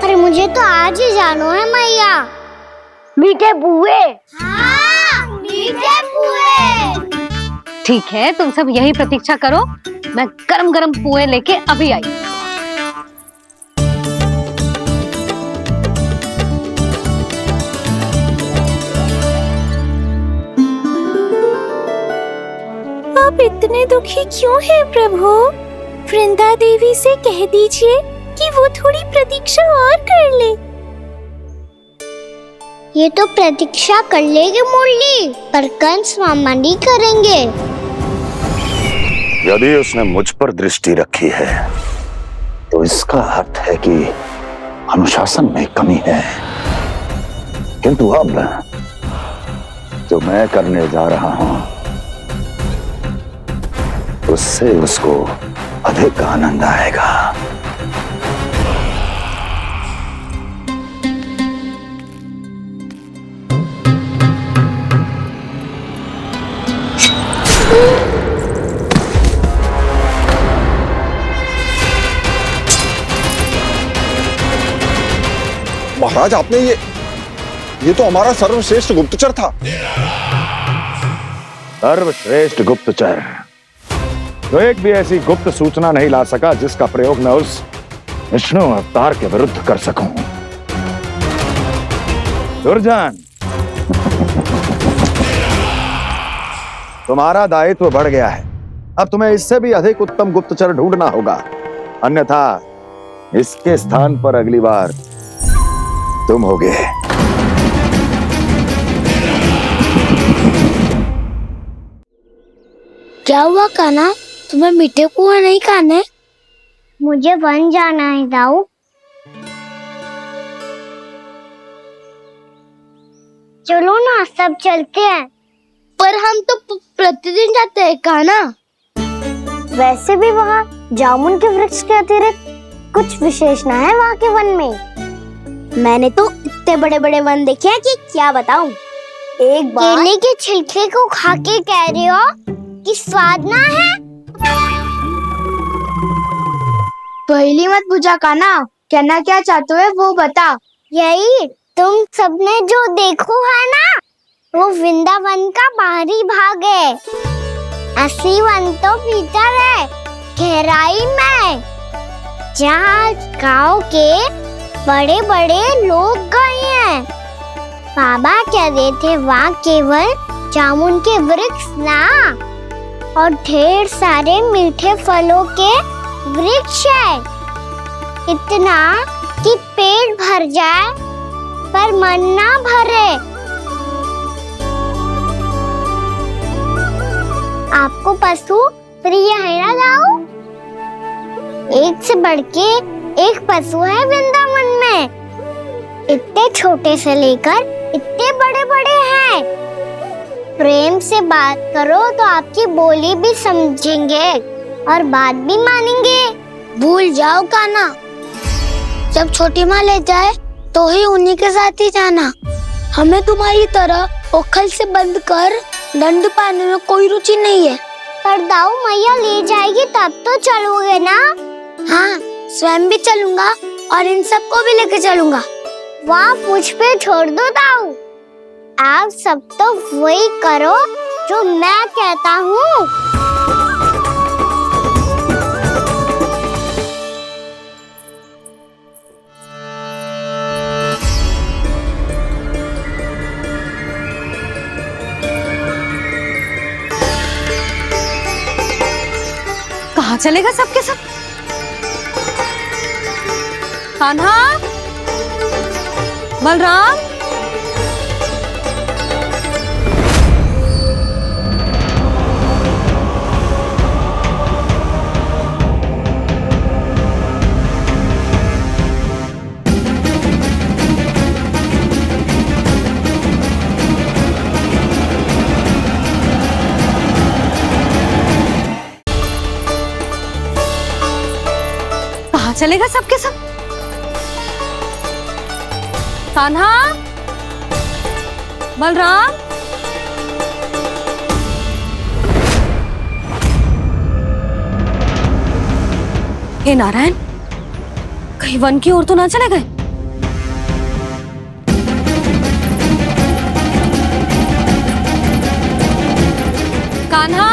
अरे मुझे तो आज ही जाना है मैया। मीठे बुए। हाँ, मीठे पुए। ठीक है, तुम सब यही प्रतीक्षा करो, मैं गरम गरम पुए लेके अभी आई। आप इतने दुखी क्यों हैं प्रभु? वृंदा देवी से कह दीजिए कि वो थोड़ी प्रतीक्षा और कर ले। ये तो प्रतीक्षा कर लेगी मुरली, पर कंस मामा नहीं करेंगे। यदि उसने मुझ पर दृष्टि रखी है तो इसका अर्थ है कि अनुशासन में कमी है। किंतु अब जो मैं करने जा रहा हूं उससे उसको अधिक आनंद आएगा। महाराज, आपने ये तो हमारा सर्वश्रेष्ठ गुप्तचर था। सर्वश्रेष्ठ गुप्तचर तो एक भी ऐसी गुप्त सूचना नहीं ला सका जिसका प्रयोग मैं उस विष्णु अवतार के विरुद्ध कर सकूं। दुर्जन, तुम्हारा दायित्व बढ़ गया है। अब तुम्हें इससे भी अधिक उत्तम गुप्तचर ढूंढना होगा, अन्यथा इसके स्थान पर अगली बार तुम होगे। क्या हुआ कान्हा, तुम्हें मीठे पुए नहीं खाने? मुझे वन जाना है दाऊ। चलो ना, सब चलते हैं। पर हम तो प्रतिदिन जाते हैं कान्हा। वैसे भी वहाँ जामुन के वृक्ष के अतिरिक्त कुछ विशेषता है वहाँ के वन में। मैंने तो इतने बड़े बड़े वन देखे हैं कि क्या बताऊं। एक बार केले के छिलके को खा के कह रही हो कि स्वाद ना है? पहली मत पूछा कान्हा, कहना क्या चाहते हो वो बता। यही तुम सबने जो देखो है ना, वो वृंदावन का बाहरी भाग है। असली वन तो भीतर है, गहराई में, जहाँ गाँव के बड़े बड़े लोग गए हैं। बाबा कह रहे थे वहाँ केवल जामुन के वृक्ष ना, और ढेर सारे मीठे फलों के वृक्ष है। इतना कि पेट भर जाए पर मन ना भरे। आपको पशु प्रिय है ना दाऊ? एक से बढ़ के एक पशु है वृंदावन में। इतने छोटे से लेकर इतने बड़े बड़े हैं। प्रेम से बात करो तो आपकी बोली भी समझेंगे और बात भी मानेंगे। भूल जाओ कान्हा, जब छोटी माँ ले जाए तो ही उन्हीं के साथ ही जाना। हमें तुम्हारी तरह ओखल से बंद कर दंड पाने में कोई रुचि नहीं है। पर दाऊ मैया ले जाएगी तब तो चलोगे ना? हाँ, स्वयं भी चलूंगा और इन सबको भी लेके चलूंगा। वहाँ मुझ पे छोड़ दो दाऊ। आप सब तो वही करो जो मैं कहता हूँ। कहाँ चलेगा सबके सब? कान्हा, बलराम, कहाँ चलेगा सबके सब? कान्हा, बलराम, हे नारायण, कहीं वन की ओर तो ना चले गए? कान्हा,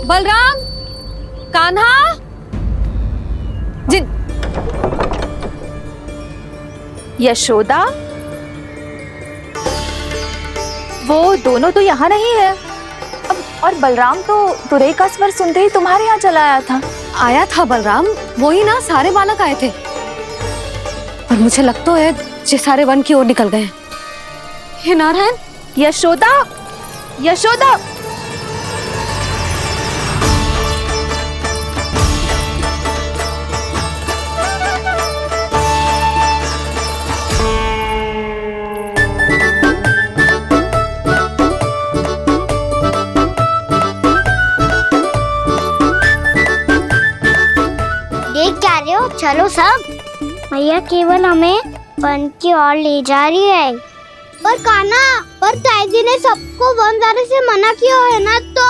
बलराम, कान्हा, जिन यशोदा, वो दोनों तो यहाँ नहीं है। और बलराम तो तुरई का स्वर सुनते ही तुम्हारे यहाँ चला आया था। आया था बलराम, वही ना सारे बालक आए थे। पर मुझे लगता है ये सारे वन की ओर निकल गए। हे नारायण, यशोदा, यशोदा, चलो सब, मैया केवल हमें वन की ओर ले जा रही है। पर कान्हा, पर ताईजी ने सबको वन जाने से मना किया है ना। तो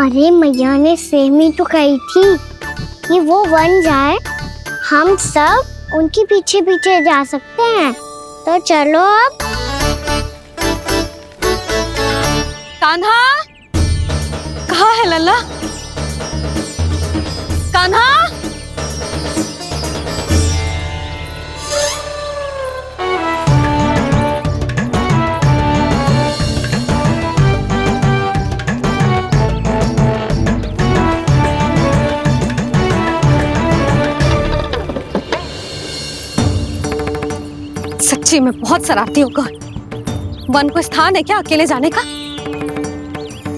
अरे मैया ने सेमी तो कही थी कि वो वन जाए, हम सब उनके पीछे पीछे जा सकते हैं। तो चलो अब। कान्हा, कहाँ है लल्ला? कान्हा, सच्ची में बहुत शरारती होगा। वन को स्थान है क्या अकेले जाने का?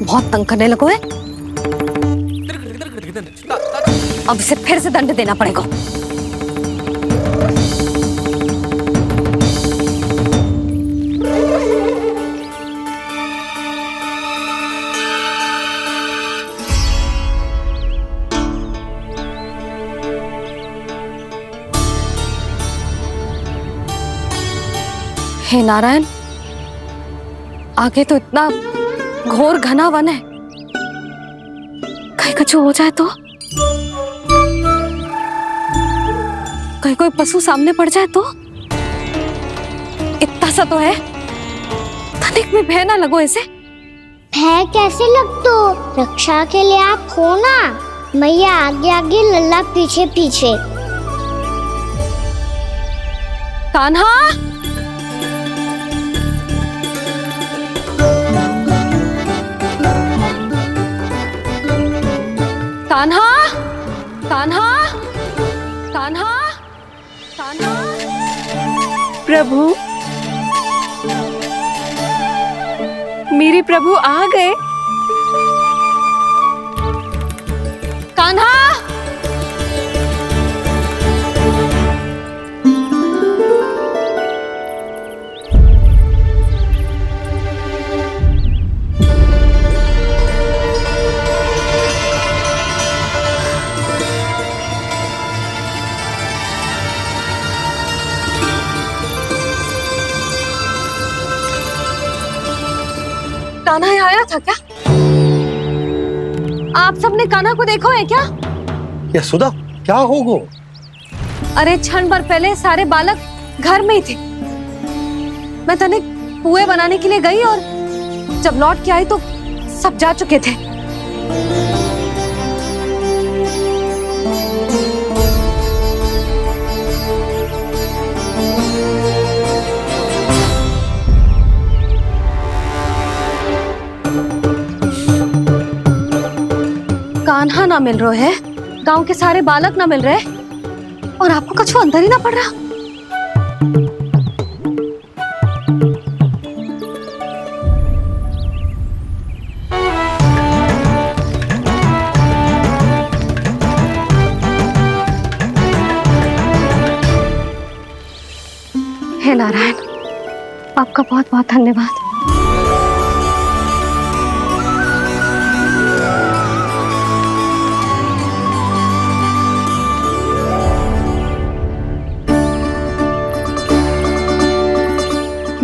बहुत तंग करने लगो है। अब इसे फिर से दंड देना पड़ेगा। हे नारायण, आगे तो इतना घोर घना वन है, कहीं कुछ हो जाए तो? कहीं कोई पशु सामने पड़ जाए तो? इतना सा तो है, तनिक में भय ना लगो इसे। भय कैसे लग तो? रक्षा के लिए आप हो ना। मैया आगे आगे, लल्ला पीछे पीछे। कान्हा, कान्हा, कान्हा, कान्हा, कान्हा। प्रभु, मेरे प्रभु आ गए। कान्हा, कान्हा यहाँ आया था क्या? आप सबने कान्हा को देखो है क्या? यशोदा, क्या हो गो? अरे क्षण भर पहले सारे बालक घर में ही थे। मैं तनिक पुए बनाने के लिए गई और जब लौट के आई तो सब जा चुके थे। कान्हा ना मिल रहा है, गांव के सारे बालक ना मिल रहे, और आपको कुछ अंदर ही ना पड़ रहा। हे नारायण, आपका बहुत बहुत धन्यवाद।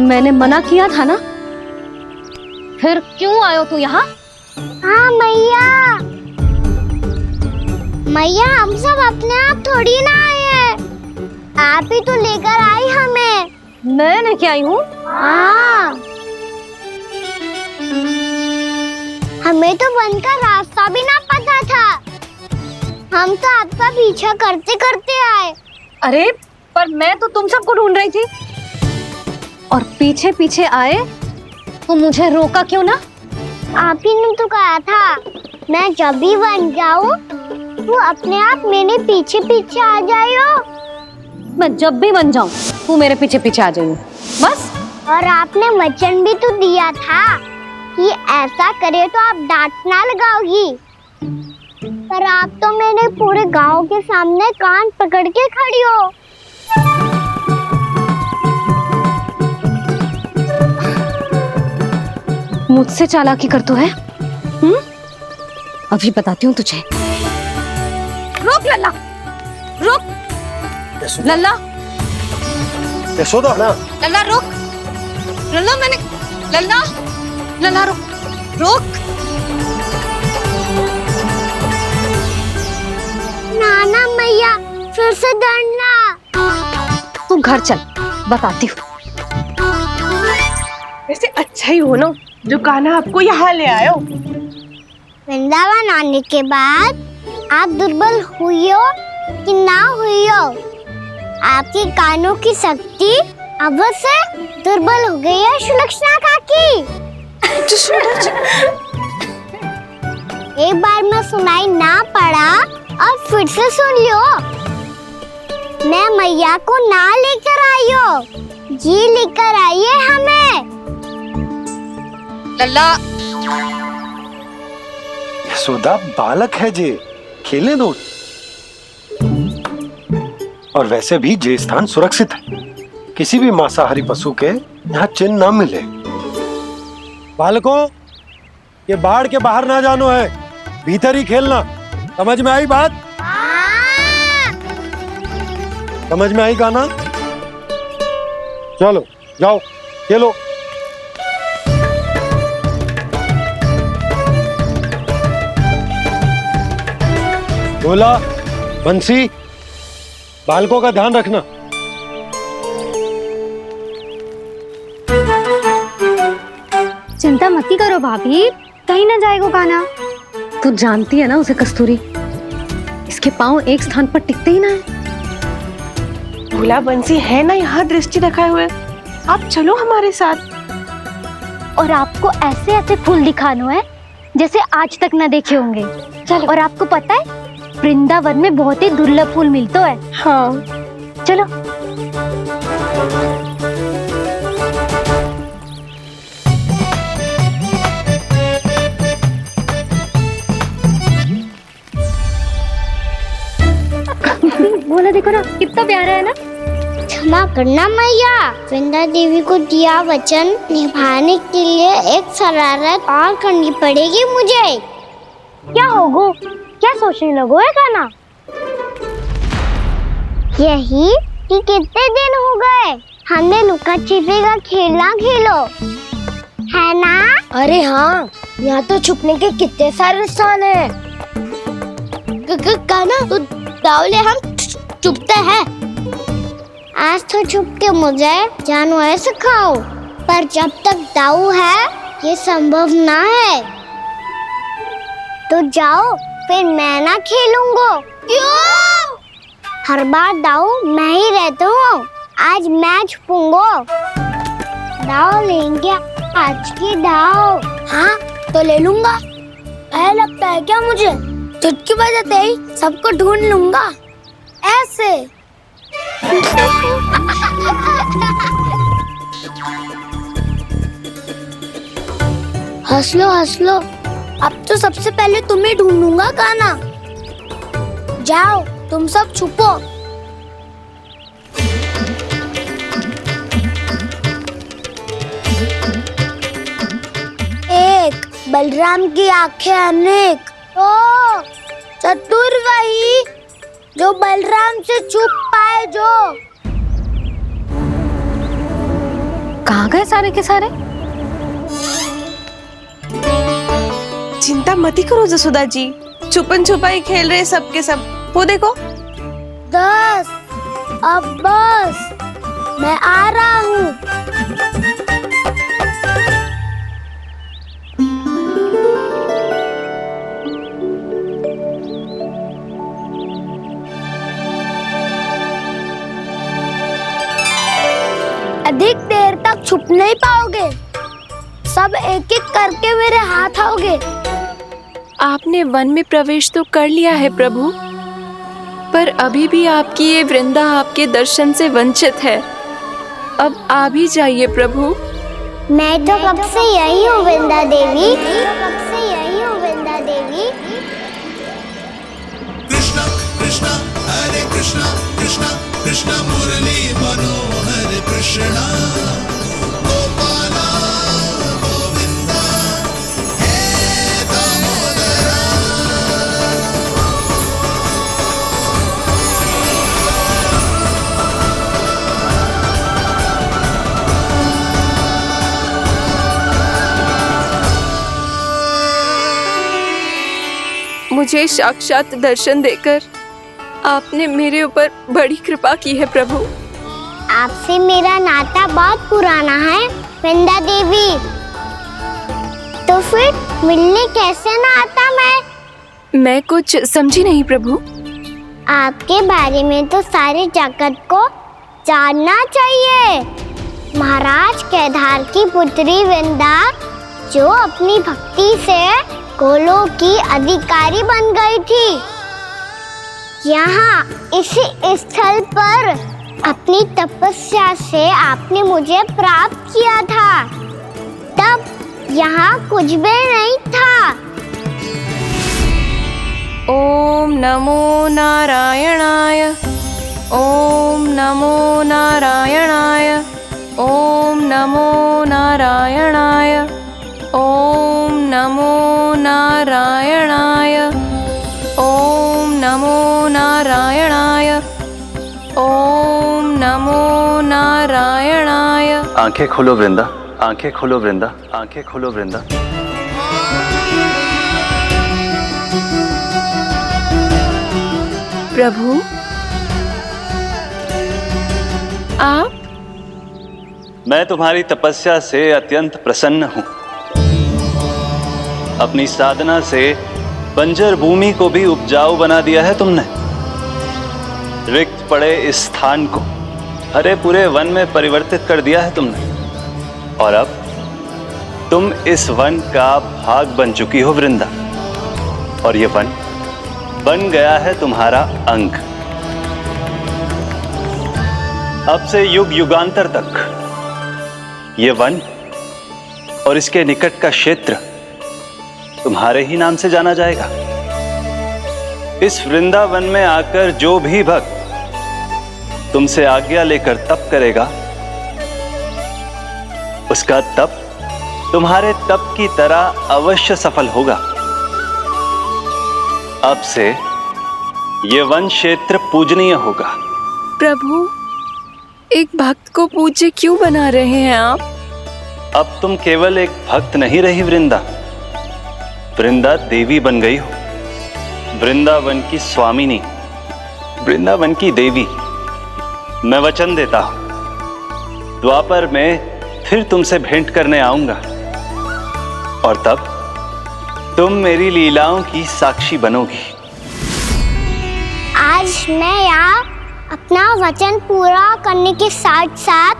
मैंने मना किया था ना, फिर क्यों आयो तू यहाँ? हाँ मैया, मैया हम सब अपने आप थोड़ी ना आए हैं, आप ही तो लेकर आई हमें। मैं लेके आई हूँ? हाँ, हमें तो वन का रास्ता भी ना पता था, हम तो आपका पीछा करते करते आए। अरे पर मैं तो तुम सबको ढूंढ रही थी, और पीछे पीछे आए तो मुझे रोका क्यों ना? आप ही ने तो कहा था मैं जब भी बन जाऊं तू अपने आप मेरे पीछे पीछे आ जाइयो। मैं जब भी बन जाऊं तू मेरे पीछे पीछे आ जाइयो, बस। और आपने वचन भी तो दिया था कि ऐसा करे तो आप डांट ना लगाओगी, पर आप तो मेरे पूरे गांव के सामने कान पकड़ के खड़ी हो। मुझसे चालाकी कर तो है? अभी बताती हूँ तुझे। रुक लल्ला, रुक लल्ला, यशोदा, लल्ला रुक, लल्ला मैंने, लल्ला, लल्ला रुक, रुक। नाना मैया फिर से डरना। तू घर चल, बताती हूँ। वैसे अच्छा ही हो ना जो कान्हा आपको यहाँ ले आयो। वृंदावन आने के बाद आप दुर्बल हुई हो कि ना हुई हो, आपके कानों की शक्ति अब से दुर्बल हो गई है सुलक्षणा काकी। एक बार में सुनाई ना पड़ा और फिर से सुन लो। मैं मैया को ना लेकर आई हो, जी लेकर आई है हमें। लल्ला, यशोदा बालक है जे, खेलने दो। और वैसे भी ये स्थान सुरक्षित है, किसी भी मांसाहारी पशु के यहाँ चिन्ह ना मिले। बालकों, ये बाढ़ के बाहर ना जानो है, भीतर ही खेलना। समझ में आई बात? समझ में आई कान्हा? चलो जाओ खेलो। बोला बंसी, बालकों का ध्यान रखना। चिंता मत करो भाभी, कहीं ना जाएगा कान्हा। तू जानती है ना उसे कस्तूरी, इसके पांव एक स्थान पर टिकते ही ना है। भोला बंसी है ना यहाँ दृष्टि रखाए हुए, आप चलो हमारे साथ। और आपको ऐसे ऐसे फूल दिखानो है जैसे आज तक न देखे होंगे। चलो। और आपको पता है वृंदावन में बहुत ही दुर्लभ फूल मिलते हैं। हाँ चलो। बोला देखो ना कितना प्यारा है ना। क्षमा करना मैया, वृंदा देवी को दिया वचन निभाने के लिए एक शरारत और करनी पड़ेगी मुझे। क्या होगो, क्या सोचने लगो है कान्हा? यही कि कितने दिन हो गए हमने लुका छिपी का खेलना खेलो, है ना? अरे हाँ, यहाँ तो छुपने के कितने सारे स्थान है। कान्हा तो दावले हम छुपते हैं। आज तो छुप के मुझे जानवर सिखाओ, पर जब तक दाऊ है ये संभव ना है। तो जाओ, फिर मैं ना खेलूंगा। क्यों? हर बार दाऊ मैं ही रहता हूँ, आज मैं छुपूंगा। दाऊ लेंगे आज की दाऊ। हाँ तो ले लूंगा। ऐसा लगता है क्या मुझे? चुटकी बजाते ही सबको ढूंढ लूंगा ऐसे। हंस लो, अब तो सबसे पहले तुम्हें ढूंढूंगा कान्हा। जाओ तुम सब छुपो। एक बलराम की आंखें अनेक, तो चतुर वही जो बलराम से छुप पाए। जो कहाँ गए सारे के सारे? चिंता मत ही करो जसोदा जी, छुपन छुपाई खेल रहे सबके सब। वो देखो। 10 अब बस, मैं आ रहा हूँ। अधिक देर तक छुप नहीं पाओगे, सब एक एक करके मेरे हाथ आओगे। आपने वन में प्रवेश तो कर लिया है प्रभु, पर अभी भी आपकी ये वृंदा आपके दर्शन से वंचित है। अब आ भी जाइए प्रभु। मैं तो कब से यही हूँ वृंदा देवी, कब से यही हूँ वृंदा देवी। कृष्णा कृष्णा हरे कृष्णा कृष्णा कृष्णा मुरली मनोहर कृष्णा गोपाला गोविंदा हे दामोदरा। मुझे साक्षात दर्शन देकर आपने मेरे ऊपर बड़ी कृपा की है प्रभु। आपसे मेरा नाता बहुत पुराना है वृंदा देवी, तो फिर मिलने कैसे ना आता मैं कुछ समझी नहीं प्रभु। आपके बारे में तो सारे जगत को जानना चाहिए। महाराज केदार की पुत्री वृंदा, जो अपनी भक्ति से गोलों की अधिकारी बन गई थी, यहाँ इसी स्थल पर अपनी तपस्या से आपने मुझे प्राप्त किया था। तब यहाँ कुछ भी नहीं था। ओम नमो नारायणाय, ओम नमो नारायणाय, ओम नमो नारायणाय, ओम नमो नारायणाय, ओम नमो नारायणाय, ओम नमो नारायणाय। आंखें खोलो वृंदा, आंखें खोलो वृंदा, आंखें खोलो वृंदा। प्रभु आप? मैं तुम्हारी तपस्या से अत्यंत प्रसन्न हूं। अपनी साधना से बंजर भूमि को भी उपजाऊ बना दिया है तुमने। रिक्त पड़े इस स्थान को हरे पूरे वन में परिवर्तित कर दिया है तुमने, और अब तुम इस वन का भाग बन चुकी हो वृंदा, और ये वन बन गया है तुम्हारा अंग। अब से युग युगांतर तक ये वन और इसके निकट का क्षेत्र तुम्हारे ही नाम से जाना जाएगा। इस वृंदावन में आकर जो भी भक्त तुमसे आज्ञा लेकर तप करेगा, उसका तप तुम्हारे तप की तरह अवश्य सफल होगा। अब से ये वन क्षेत्र पूजनीय होगा। प्रभु, एक भक्त को पूज्य क्यों बना रहे हैं आप? अब तुम केवल एक भक्त नहीं रही वृंदा, वृंदा देवी बन गई हो। वृंदावन की स्वामिनी, वृंदावन की देवी। मैं वचन देता हूं, द्वापर में फिर तुमसे भेंट करने आऊंगा, और तब तुम मेरी लीलाओं की साक्षी बनोगी। आज मैं यहाँ अपना वचन पूरा करने के साथ साथ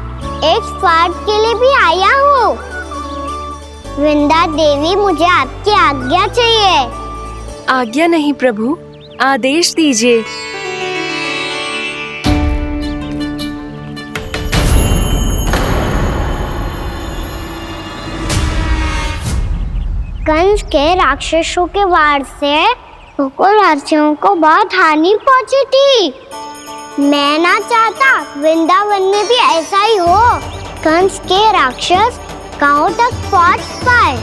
एक स्वार्थ के लिए भी आया हूँ। वृंदा देवी, मुझे आपकी आज्ञा चाहिए। आज्ञा नहीं प्रभु, आदेश दीजिए। कंस के राक्षसों के वार से गोकुलवासियों को बहुत हानि पहुंची थी। मैं ना चाहता वृंदावन में भी ऐसा ही हो। कंस के राक्षस गांव तक पहुंच पाए,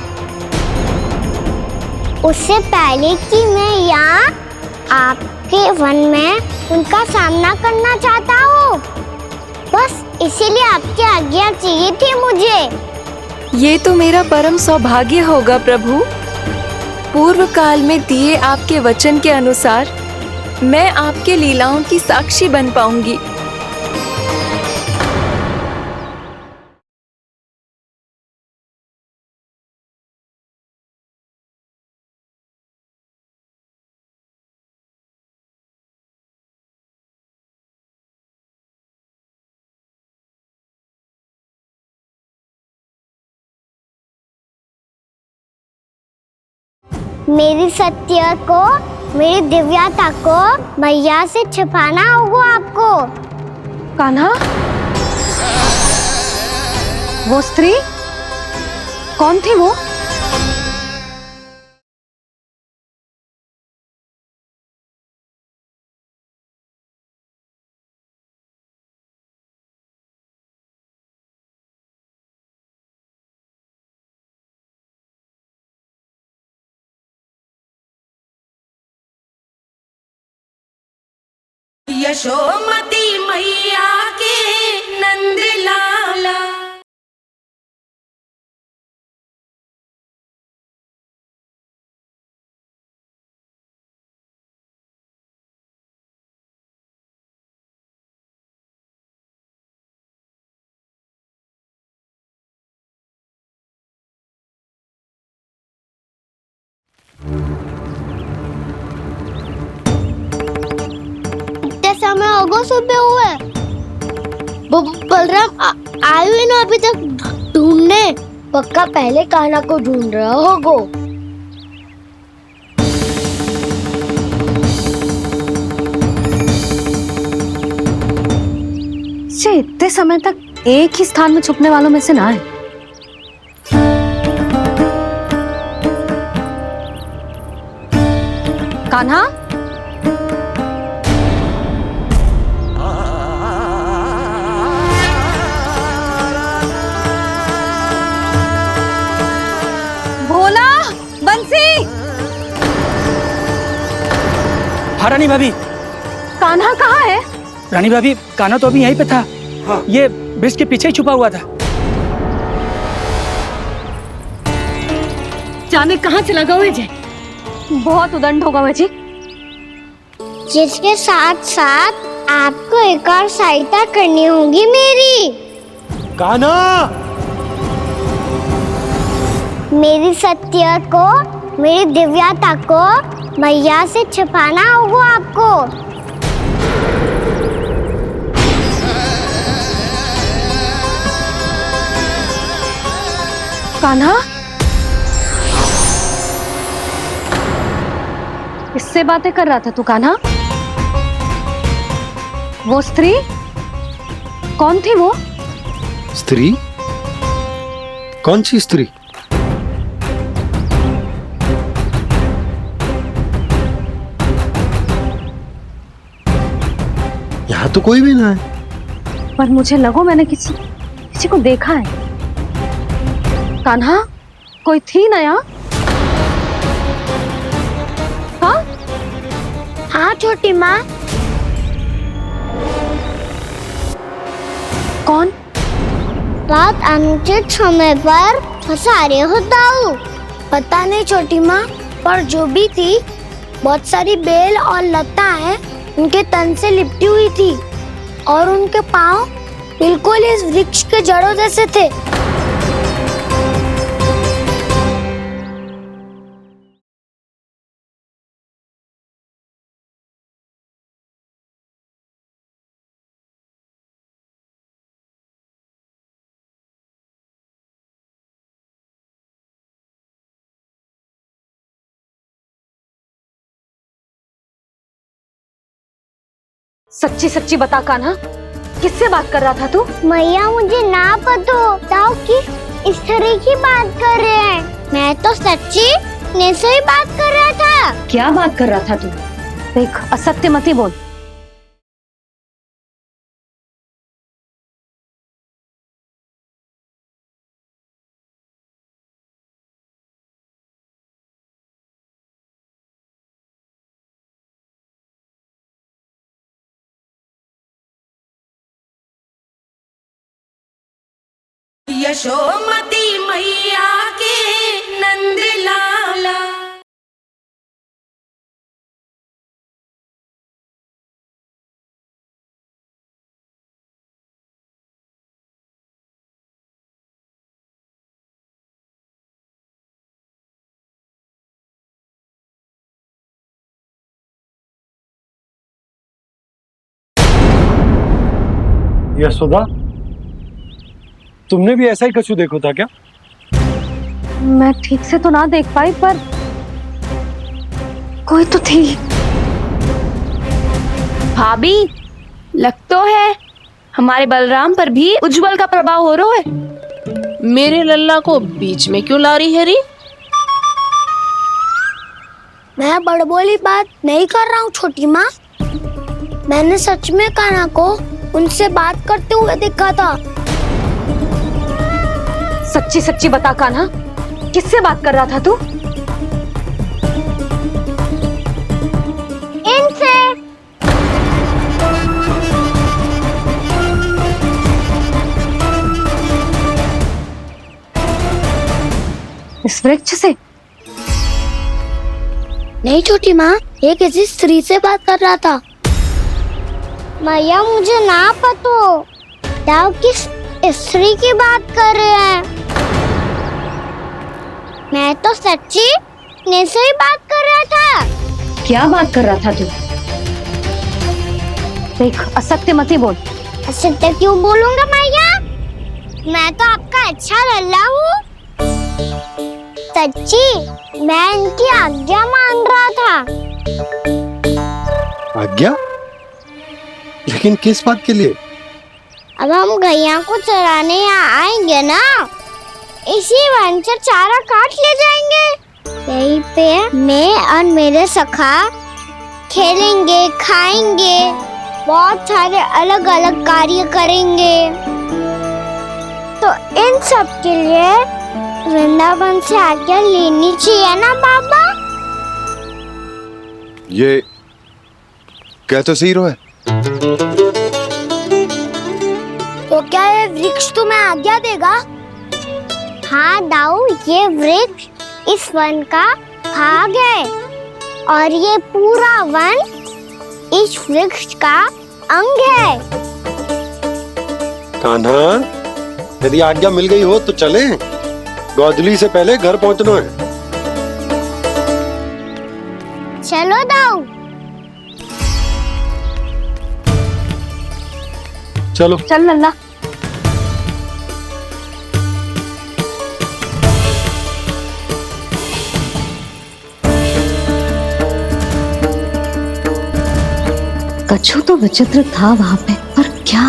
उससे पहले कि मैं यहाँ आपके वन में उनका सामना करना चाहता हूँ। बस इसीलिए आपकी आज्ञा चाहिए थी मुझे। ये तो मेरा परम सौभाग्य होगा प्रभु। पूर्व काल में दिए आपके वचन के अनुसार मैं आपके लीलाओं की साक्षी बन पाऊंगी। मेरी सत्य को, मेरी दिव्यता को मैया से छिपाना होगा आपको। कान्हा, वो स्त्री कौन थी वो? यशोमती मैया के नंद लाला। समय होगा सुबह हुए। बलराम आए हुए ना अभी तक ढूंढने। पक्का पहले कान्हा को ढूंढ रहा होगा। इतने समय तक एक ही स्थान में छुपने वालों में से ना है। कान्हा, भोला, बंसी। हाँ रानी भाभी। कान्हा कहाँ है? रानी भाभी, कान्हा तो अभी यहीं पे था। हाँ। ये ब्रिज के पीछे ही छुपा हुआ था। जाने कहाँ चला गया वह? बहुत उदंड होगा वह जी। जिसके साथ साथ आपको एक और सहायता करनी होगी मेरी। कान्हा, मेरी सत्य को, मेरी दिव्यता को मैया से छिपाना होगा आपको। कान्हा, किससे बातें कर रहा था तू कान्हा? वो स्त्री कौन थी वो? स्त्री? कौन सी स्त्री? यहाँ तो कोई भी ना है। पर मुझे लगो मैंने किसी को देखा है। कान्हा, कोई थी ना यहाँ? हाँ? हाँ छोटी माँ। कौन? रात अनुचित समय पर फंसारे होता हूँ। पता नहीं छोटी माँ, पर जो भी थी बहुत सारी बेल और लता है उनके तन से लिपटी हुई थी और उनके पाँव बिल्कुल इस वृक्ष के जड़ों जैसे थे। सच्ची सच्ची बता कान्हा, किससे बात कर रहा था तू? मैया मुझे ना पता बताओ कि इस तरह की बात कर रहे हैं। मैं तो सच्ची से ही बात कर रहा था। क्या बात कर रहा था तू? देख, असत्य मत बोल। यशोमती मैया के नंद लाला। यशोदा, तुमने भी ऐसा ही कछू देखो था क्या? मैं ठीक से तो ना देख पाई, पर कोई तो थी। भाभी, लग तो है हमारे बलराम पर भी उज्जवल का प्रभाव हो रहा है। मेरे लल्ला को बीच में क्यों ला रही है री? मैं बड़बोली बात नहीं कर रहा हूँ छोटी माँ। मैंने सच में कान्हा को उनसे बात करते हुए देखा था। सच्ची सच्ची बता कान्हा, किससे बात कर रहा था तू? इनसे। इस वृक्ष से? नहीं छोटी माँ, ये किसी स्त्री से बात कर रहा था। मैया मुझे ना पतो दाव किस स्त्री की बात कर रहे हैं। मैं तो सच्ची ने से ही बात कर रहा था। क्या बात कर रहा था तू? देख, असत्य मत ही बोल। असत्य क्यों बोलूंगा मैया? मैं तो आपका अच्छा लल्ला हूँ। सच्ची मैं इनकी आज्ञा मान रहा था। आज्ञा? लेकिन किस बात के लिए? अब हम गैया को चराने यहाँ आएंगे ना, इसी वन से चारा काट ले जाएंगे। यहीं पे मैं और मेरे सखा खेलेंगे, खाएंगे, बहुत सारे अलग अलग कार्य करेंगे। तो इन सब के लिए वृंदावन से आज्ञा लेनी चाहिए ना बाबा? ये क्या तो सही रो है। तो क्या ये वृक्ष तुम्हें आज्ञा देगा? हाँ दाऊ, ये वृक्ष इस वन का भाग है और ये पूरा वन इस वृक्ष का अंग है। कान्हा, यदि आज्ञा मिल गई हो तो चले। गोधली से पहले घर पहुंचना है। चलो दाऊ। चलो चल लल्ला। कछु तो विचित्र था वहां पे, पर क्या?